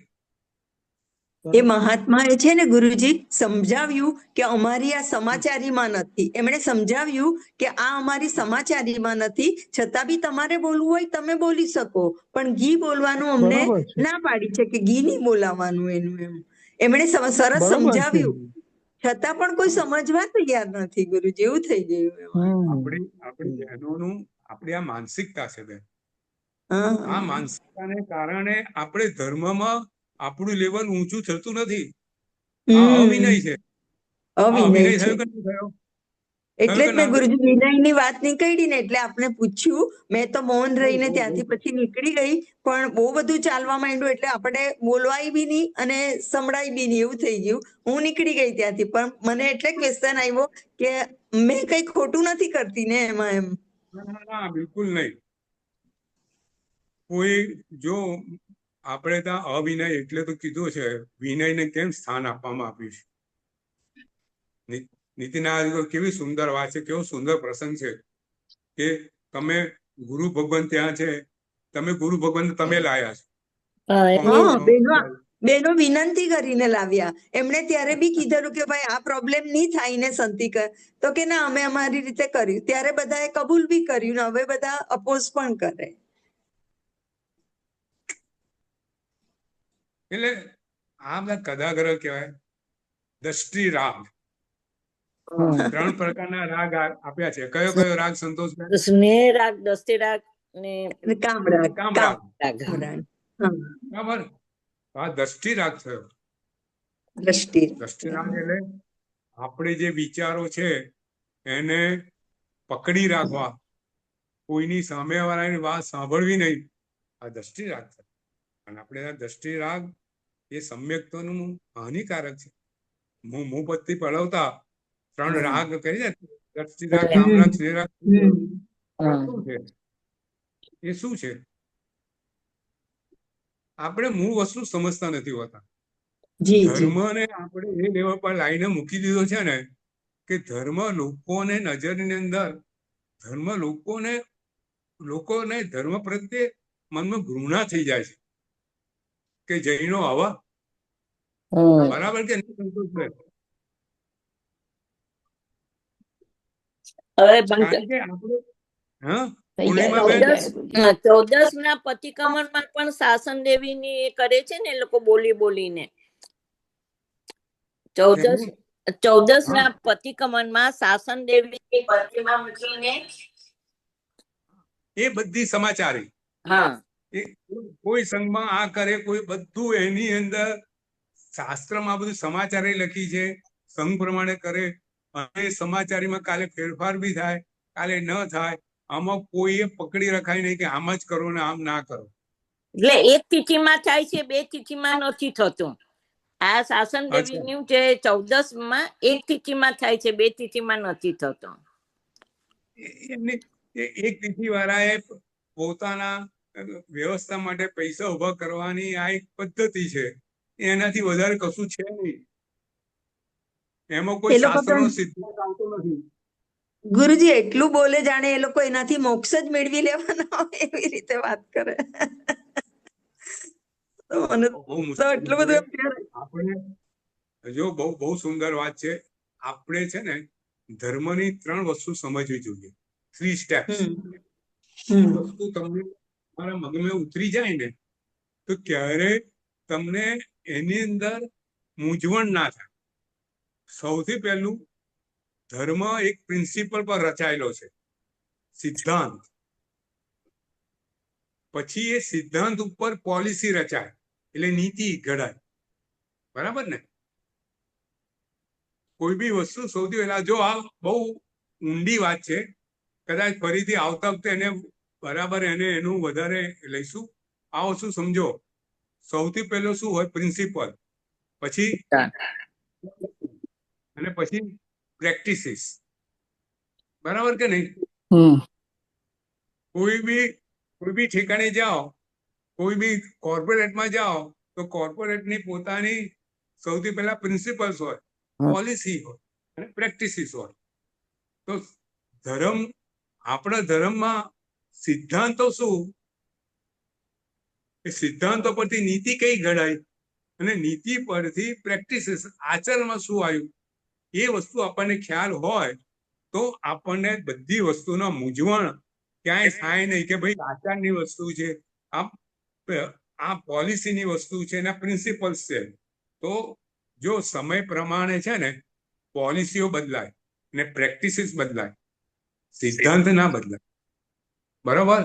C: એ મહાત્માએ છે ને ગુરુજી સમજાવ્યું કે અમારી આ સમાચારીમાં નથી. એમણે સમજાવ્યું કે આ અમારી સમાચારીમાં નથી, છતાં બી તમારે બોલવું હોય તમે બોલી શકો, પણ ઘી બોલવાનું અમને
E: બરાબર છે.
C: ના પાડી છે કે ઘી નહીં બોલાવવાનું એનું એમ. એમણે સરસ
E: બરાબર છે.
C: સમજાવ્યું, છતાં પણ કોઈ સમજવા તૈયાર નથી ગુરુજી, એવું થઈ ગયું એમાં.
A: આપણી બહેનોનું આપણી આ માનસિકતા છે બેન.
C: હા
A: આ માનસિકતાને કારણે આપણે ધર્મમાં આપણું લેવલ ઊંચું થતું નથી. આ અવિનય છે. આ
C: અવિનય
A: અવિનય
C: છે.
A: થયો કે નહીં થયો?
C: એટલે જ
A: કે
C: મેં
A: ના
C: ગુરુજી વિનયની વાત નીકળી ને એટલે આપણે પૂછ્યું. મેં તો મૌન રહીને
A: થયો?
C: ત્યાંથી પછી નીકળી ગઈ, પણ બહુ બધું ચાલવા માંડ્યું એટલે આપણે બોલવાય બી નહીં અને સંભળાય બી નહીં, એવું થઈ ગયું. હું નીકળી ગઈ ત્યાંથી, પણ મને એટલે ક્વેશ્ચન આવ્યો કે મેં કઈ ખોટું નથી કરતી ને એમાં એમ.
A: ના, બિલકુલ નહીં. કોઈ જો આપણે ત્યાં અવિનય એટલે તો કીધું છે, વિનયને કેમ સ્થાન આપવામાં આવ્યું છે. નીતિન આ કેવી સુંદર વાત છે, કેવો સુંદર પ્રસંગ છે કે તમે ગુરુ ભગવાન ત્યાં છે, તમે ગુરુ ભગવાન તમે લાયા છો.
D: હા,
C: હા, બેનો વિનંતી કરીને લાવ્યા. એમણે ત્યારે બી કીધેલું કે ભાઈ આ પ્રોબ્લેમ નહીં થાય ને સંતિકર, તો કે ના અમે અમારી રીતે કર્યું. ત્યારે બધાએ કબૂલ બી કર્યું ને હવે બધા અપોઝ પણ કરે.
A: એટલે આ બધા કદાગ્રહ કહેવાય. દ્રષ્ટિ રાગ, 3 પ્રકારના રાગ આપ્યા છે. કયો કયો રાગ સંતોષ?
D: સ્નેહ રાગ, દસ્તી રાગ ને
C: કામરાગ
A: કામ રાગ.
D: રાગ.
A: બરાબર. આ દ્રષ્ટિ રાગ થયો.
C: દ્રષ્ટિ.
A: દ્રષ્ટિ રાગ એટલે આપણે જે વિચારો છે એને પકડી રાખવા, કોઈની સામેવાળાની વાત સાંભળવી નહીં. આ દ્રષ્ટિ રાગ થયો. અને આપણે આ દ્રષ્ટિ રાગ એ સમ્યક્તનું હાનિકારક છે. મું પત્તી પળવતા 3 રાગ કહી છે, દ્રષ્ટિ રાગ, કામરાગ, સ્નેહ રાગ. શું છે એ? શું છે? આપણે મૂળ વસ્તુ સમજતા નથી હોતા.
C: જી જી.
A: ધર્મને આપણે એ લેવલ પર લાઈને મૂકી દીધો છે ને કે ધર્મ લોકોને નજરની અંદર, ધર્મ લોકોને ધર્મ પ્રત્યે મનમાં ઘૃણા થઈ જાય છે કે જૈનો આવા. બરાબર કે નહીં સંતોષભાઈ?
D: હવે
A: કારણ કે આપણે
B: થઈ ગયા,
A: પૂર્ણિમાબેન,
B: થઈ ગયા.
D: 14 ના પતિક્રમણમાં પણ શાસન દેવીની એ કરે છે ને, એ લોકો બોલી બોલીને. 14 ના પતિક્રમણમાં શાસન દેવીની પ્રતિમા મૂકીને
A: એ બધી સમાચારી.
D: હા,
A: એ કોઈ સંઘમાં આ કરે, કોઈ બધું એની અંદર શાસ્ત્રમાં બધું સમાચારી લખી છે, સંઘ પ્રમાણે કરે. અને સમાચારીમાં કાલે ફેરફાર બી થાય, કાલે ન થાય. આમાં કોઈએ પકડી રખાય નહીં કે આમ જ કરો ને આમ ના કરો.
D: એટલે એક તિથિમાં થાય છે, 2 તિથિમાં નથી થતું. આ શાસન દેવીનું જે 14 માં એક તિથિમાં થાય છે, 2 તિથિમાં નથી થતો.
A: એમને એક તિથિ વાળાએ પોતાના વ્યવસ્થા માટે પૈસા ઉભા કરવાની આ એક પદ્ધતિ છે. એનાથી વધારે કશું છે નહીં. એમાં કોઈ
C: એ લોકો તો
A: શાસ્ત્રનો સિદ્ધાંત આવતો નથી.
C: ગુરુજી એટલું બોલે જાણે એ લોકો એનાથી મોક્ષ જ મેળવી લેવાના હોય એવી રીતે વાત કરે. તો મને
A: બહુ
C: તો
A: મુશ્કેલ
C: એટલું
A: છે.
C: બધું એમ ત્યારે
A: આપણે જો બહુ સુંદર વાત છે. આપણે છે ને ધર્મની 3 વસ્તુ સમજવી જોઈએ. 3 સ્ટેપ્સ. વસ્તુ તમને તમારા મગજમાં ઉતરી જાય ને તો ક્યારે તમને એની અંદર મૂંઝવણ ના થાય. સૌથી પહેલું ધર્મ એક પ્રિન્સિપલ પર રચાયેલો છે, સિદ્ધાંત. પછી એ સિદ્ધાંત ઉપર પોલિસી રચાય એટલે નીતિ ઘડાય. બરાબર ને? કોઈ બી વસ્તુ સૌથી પહેલા, જો આ બહુ ઊંડી વાત છે, કદાચ ફરીથી આવતા વખતે એને બરાબર એનું વધારે લઈશું. આ વસ્તુ સમજો. સૌથી પહેલો શું હોય? પ્રિન્સિપલ. પછી અને પછી પ્રેક્ટિસિસ. બરાબર કે નહીં? કોઈ બી ઠેકાણે જાઓ, કોઈ બી કોર્પોરેટમાં જાઓ તો કોર્પોરેટની પોતાની સૌથી પહેલા પ્રિન્સિપલ્સ હોય, પોલિસી હોય અને પ્રેક્ટિસિસ હોય. તો ધર્મ, આપણા ધર્મમાં સિદ્ધાંતો શું? એ સિદ્ધાંતો પરથી નીતિ કઈ ઘડાય અને નીતિ પરથી પ્રેક્ટિસિસ, આચરણમાં શું આવ્યું, એ વસ્તુ આપણને ખ્યાલ હોય તો આપણને બધી વસ્તુનો મૂંઝવણ ક્યાંય થાય નહીં કે ભાઈ આચારની વસ્તુ છે, આ પોલિસીની વસ્તુ છે, એના પ્રિન્સિપલ્સ છે. તો જો સમય પ્રમાણે છે ને પોલિસીઓ બદલાય ને પ્રેક્ટિસિસ બદલાય, સિદ્ધાંત ના બદલાય. બરાબર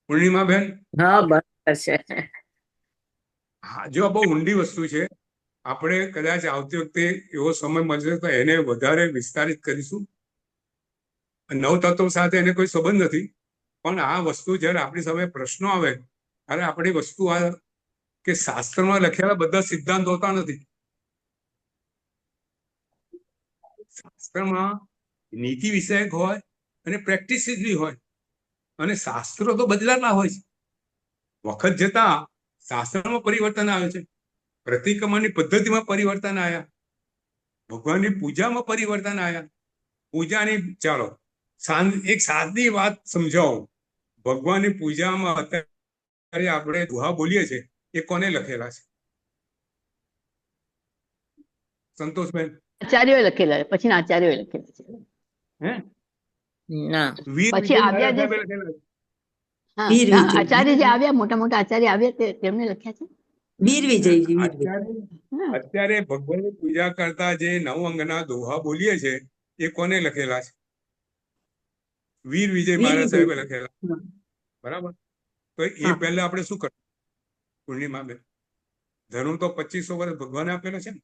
A: પૂર્ણિમાબેન?
D: હા, બરાબર છે.
A: હા, જો આ બહુ ઊંડી વસ્તુ છે. આપણે કદાચ આવતી વખતે એવો સમય મળશે તો એને વધારે વિસ્તારિત કરીશું. નવતત્વ સાથે એને કોઈ સંબંધ નથી, પણ આ વસ્તુ જ્યારે આપણી સામે પ્રશ્નો આવે ત્યારે આપણી વસ્તુ આ કે શાસ્ત્રમાં લખેલા બધા સિદ્ધાંત હોતા નથી. શાસ્ત્રમાં નીતિ વિષયક હોય અને પ્રેક્ટિસિસ બી હોય, અને શાસ્ત્રો તો બદલાતા હોય છે. વખત જતા શાસ્ત્રમાં પરિવર્તન આવે છે, પ્રતિક્રમણની પદ્ધતિમાં પરિવર્તન આવ્યા, ભગવાનની પૂજામાં પરિવર્તન આવ્યા. પૂજાની, ચાલો એક સાદી વાત સમજાવો. ભગવાનની પૂજામાં અત્યારે આપણે દુહા બોલીએ છીએ, એ કોને લખેલા છે? સંતોષબેન?
B: આચાર્યોએ લખેલા, પછી આચાર્યોએ લખેલા છે.
A: હે?
D: ના,
A: વીર
B: પછી
A: વિજય
B: આવ્યા જે,
A: મહારાજ સાહેબે લખેલા છે.
B: હા,
C: વીર
B: ના,
C: વિજય.
B: આચાર્ય જે આવ્યા, મોટા મોટા આચાર્ય આવ્યા તેમણે લખ્યા છે.
C: વીર વિજયજી, વીર વિજય.
B: હા,
A: અત્યારે ભગવાનની પૂજા કરતા જે 9 અંગના દોહા બોલીએ છે એ કોને લખેલા છે? વીર વિજય
C: વીર
A: મહારાજ સાહેબે
C: વિજય.
A: લખેલા.
C: હા.
A: બરાબર? તો એ
C: હા.
A: પહેલા આપણે શું કરવું? પૂર્ણિમાબેન, ધર્મ તો 2500 વર્ષ ભગવાને આપેલો છે ને.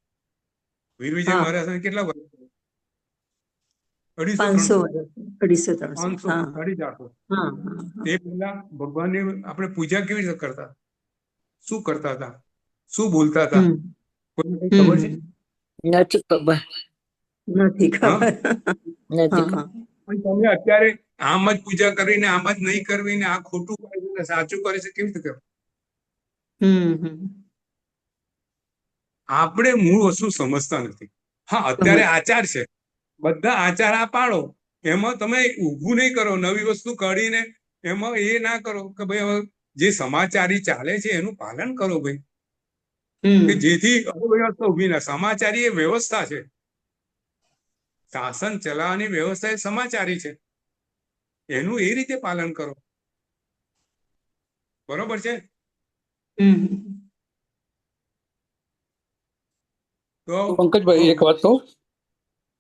A: વીર વિજય
C: હા.
A: મહારાજ કેટલા વર્ષ? 250
C: 500
A: 300
C: વર્ષ, 250 300.
A: 500
C: હા
A: 450.
C: હા હા.
A: એ પહેલા ભગવાનની આપણે પૂજા કેવી રીતે કરતા? શું કરતા હતા? શું બોલતા હતા? કોઈને કઈ ખબર છે?
D: નથી ખબર.
C: નથી
A: હા,
C: ખબર.
D: નથી
C: હા
D: ખબર.
C: હા.
A: પણ તમે અત્યારે આમ જ પૂજા કરીને આમ જ નહીં કરવી ને આ ખોટું કરે છે ને સાચું કરે છે, કેવી રીતે કરવું? આપણે મૂળ વસ્તુ સમજતા નથી. હા, અત્યારે આચાર છે, બધા આચાર આ પાડો, એમાં તમે ઊભું નહીં કરો, નવી વસ્તુ કાઢીને એમાં એ ના કરો કે ભાઈ હવે જે સમાચારી ચાલે છે એનું પાલન કરો ભાઈ, કે જેથી અવ્યવસ્થા ઊભી ના. સમાચારી એ વ્યવસ્થા છે, શાસન ચલાવવાની વ્યવસ્થા એ સમાચારી છે, એનું એ રીતે પાલન કરો. બરોબર છે? તો
F: પંકજભાઈ એક વાત કહું,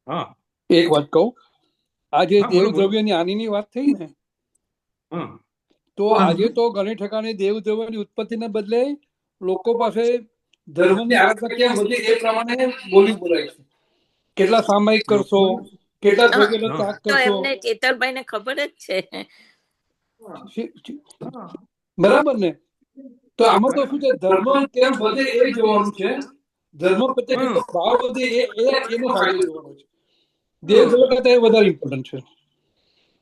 A: હા
F: એક વાત કહું. આજે
A: હા,
F: દેવ
A: બોલો બોલો.
F: દ્રવ્યની હાનિની વાત થઈ ને,
A: હા
F: તો આજે તો ઘણી ઠેકાણે દેવ દ્રવ્યની ઉત્પત્તિને બદલે લોકો પાસે ધર્મની આરાધના કેમ વધે એ પ્રમાણે બોલી બોલાય છે. કેટલા સામાયિક કરશો, કેટલા
D: હા,
F: દ્રવ્યનો
A: હા.
F: ત્યાગ
D: તો
F: કરશો.
D: એમને ચેતરભાઈ ને ખબર જ છે.
F: બરાબર ને? તો આમાં તો શું છે, ધર્મ કેમ વધે એ જોવાનું છે. ધર્મ પ્રત્યે કેટલો ભાવ વધે એનો ફાયદો જોવાનો છે. દેવ દ્રવ્ય કરતા એ વધારે ઇમ્પોર્ટન્ટ છે.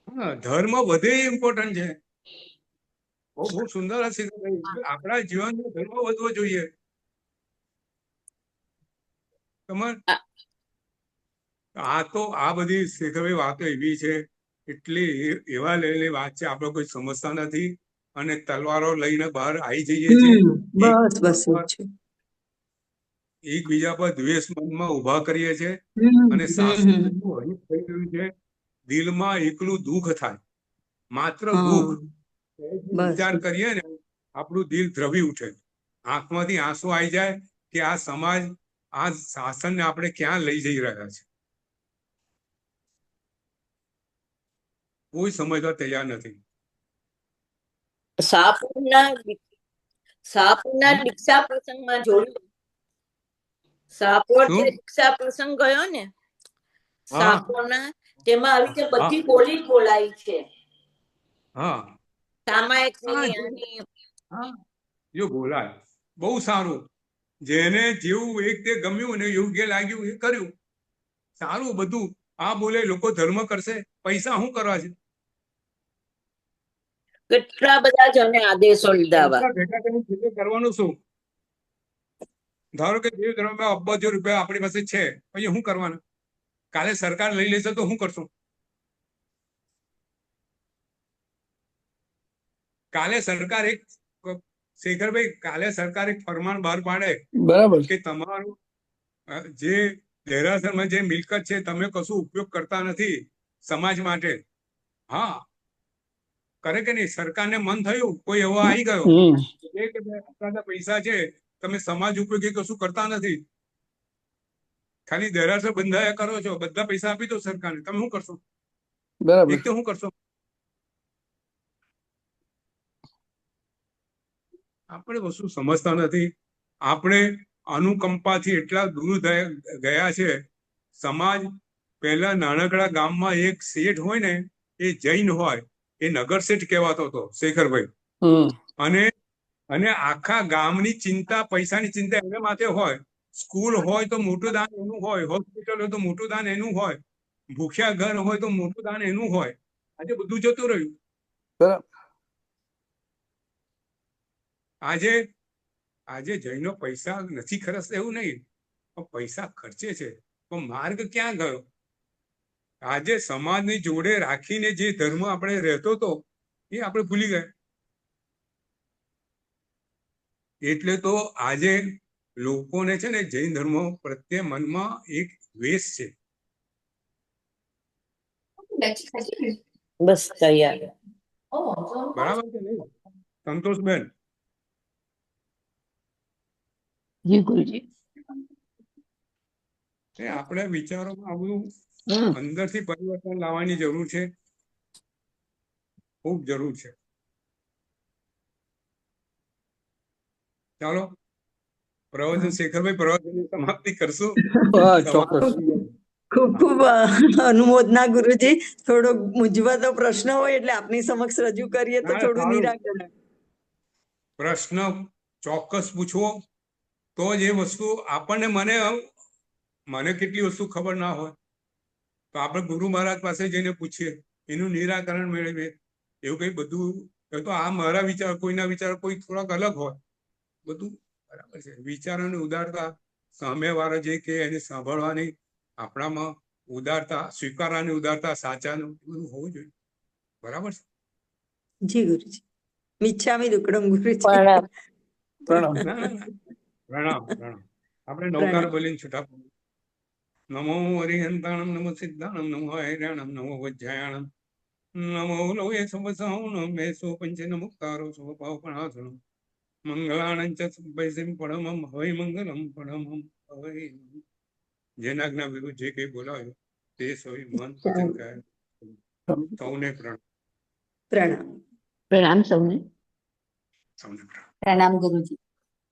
A: હા, ધર્મ વધે ઇમ્પોર્ટન્ટ છે. બહુ બહુ સુંદર હશે. આપણા જીવનમાં ધર્મ વધવો જોઈએ. તમારે આ બધી શીખવી વાતો એવી છે, એટલી એવા લેવલની વાત છે, આપણે કોઈ સમજતા નથી અને તલવારો લઈને બહાર આવી જઈએ છીએ.
C: બસ બસ એ જ છે.
A: એકબીજા પર દ્વેષ મનમાં ઉભા કરીએ છીએ અને શાસ્ત્ર થઈ ગયું છે, દિલમાં એકલું દુઃખ થાય, માત્ર દુઃખ.
C: બસ.
A: વિચાર કરીએ ને આપણું દિલ દ્રવી ઉઠે, આંખમાંથી આંસુ આવી જાય કે આ સમાજ આ શાસનને આપણે ક્યાં લઈ જઈ રહ્યા છે. કોઈ સમજવા તૈયાર નથી.
D: શાહપુરના દીક્ષા પ્રસંગમાં જોયું, શાહપુર
A: શું?
D: દીક્ષા પ્રસંગ ગયો ને
A: હા
D: શાહપુરના, તેમાં આવી રીતે બધી બોલી બોલાઈ છે,
A: હા
D: સામાયિકની
A: હા
D: આની.
A: હા જો બોલાય બહુ સારું, જેને જેવું એક તે ગમ્યું ને યોગ્ય લાગ્યું એ કર્યું, સારું બધું. આ બોલે લોકો ધર્મ કરશે, પૈસા શું કરવા છે?
D: કેટલા બધા જણે આદેશો લીધા.
A: પૈસા ભેગા કરીને છેલ્લે કરવાનું શું? ધારો કે દેવ ધર્મમાં અબજો રૂપિયા આપણી પાસે છે, પછી શું કરવાના? કાલે સરકાર લઈ લેશે તો શું કરશું? કાલે સરકાર એક શેખરભાઈ, કાલે સરકાર એક ફરમાન બહાર પાડે
F: બરાબર
A: કે તમારું જે દેરાસરમાં જે મિલકત છે તમે કશું ઉપયોગ કરતા નથી સમાજ માટે. હા કરે કે નહીં? સરકારને મન થયું, કોઈ એવો આવી ગયો કે આટલા પૈસા છે તમે સમાજ ઉપયોગી કશું કરતા નથી, ખાલી દેરાસર બંધાયા કરો છો, બધા પૈસા આપી દો સરકારને, તમે શું કરશો?
F: બરાબર
A: એક તો શું કરશો? આપણે વસ્તુ સમજતા નથી. આપણે અનુકંપાથી એટલા દૂર ગયા છે. સમાજ પહેલા નાનકડા ગામમાં એક શેઠ હોય ને, એ જૈન હોય, એ નગર શેઠ કહેવાતો હતો શેખરભાઈ. અને આખા ગામની ચિંતા, પૈસાની ચિંતા એને માથે હોય. સ્કૂલ હોય તો મોટું દાન એનું હોય, હોસ્પિટલ હોય તો મોટું દાન એનું હોય, ભૂખ્યા ઘર હોય તો મોટું દાન એનું હોય. આજે બધું જતું રહ્યું. આજે જૈનો પૈસા નથી ખર્ચતા એવું નહીં, પણ પૈસા ખર્ચે છે, પણ માર્ગ ક્યાં ગયો? આજે સમાજની જોડે રાખીને જે ધર્મ આપણે રહેતો હતો એ આપણે ભૂલી ગયા. એટલે તો આજે લોકોને છે ને જૈન ધર્મ પ્રત્યે મનમાં એક દ્વેષ છે.
D: બસ તૈયાર.
A: બરાબર છે નહીં સંતોષબેન?
B: જી ગુરુજી.
A: આપણે વિચારોમાં આ બધું અંદરથી પરિવર્તન લાવવાની જરૂર છે, ખૂબ જરૂર છે. ચાલો પ્રવચન શેખરભાઈ, પ્રવચનની સમાપ્તિ કરશું.
F: ચોક્કસ.
C: ખૂબ ખૂબ અનુમોદના ગુરુજી. થોડો મૂંઝવતો પ્રશ્ન હોય એટલે આપની સમક્ષ રજૂ કરીએ તો થોડું નિરાકરણ.
A: પ્રશ્ન ચોક્કસ પૂછવો, તો જ એ વસ્તુ આપણને મને કેટલી વસ્તુ ખબર ના હોય તો આપણે ગુરુ મહારાજ પાસે જઈને પૂછીએ, એનું નિરાકરણ મેળવીએ. એવું કઈ બધું તો આ મારા વિચાર, કોઈના વિચાર કોઈ થોડાક અલગ હોય, બધું બરાબર છે. વિચારોની ઉદારતા, સામેવાળા જે કે એને સાંભળવાની આપણામાં ઉદારતા, સ્વીકારવાની ઉદારતા, સાચાનું બધું હોવું જોઈએ. બરાબર છે.
C: જી ગુરુજી. મિચ્છામી દુક્કડમ ગુરુજી.
F: પ્રણામ.
A: પ્રણામ પ્રણામ. આપણે નવકાર બોલીને છૂટા પડો. નમો હરિહંતાણમ, નમો સિદ્ધાણમ, નમો હૈરાણમ, નમો વજ્જાયાણમ, નમો લોય સવસાવણમ, મેસો પંચેન મુક્તારો સ્વભાવ પણાસણમ, મંગળાણંચ વૈસિમ પડમમ હવૈ મંગલમ પડમમ હવૈ. જેના જ્ઞા વિરુદ્ધ જે કઈ બોલાયો તે સોય મન વચન કાય સૌને પ્રણામ.
C: પ્રણામ.
B: પ્રણામ સૌને.
A: સૌને પ્રણામ.
G: પ્રણામ ગુરુજી.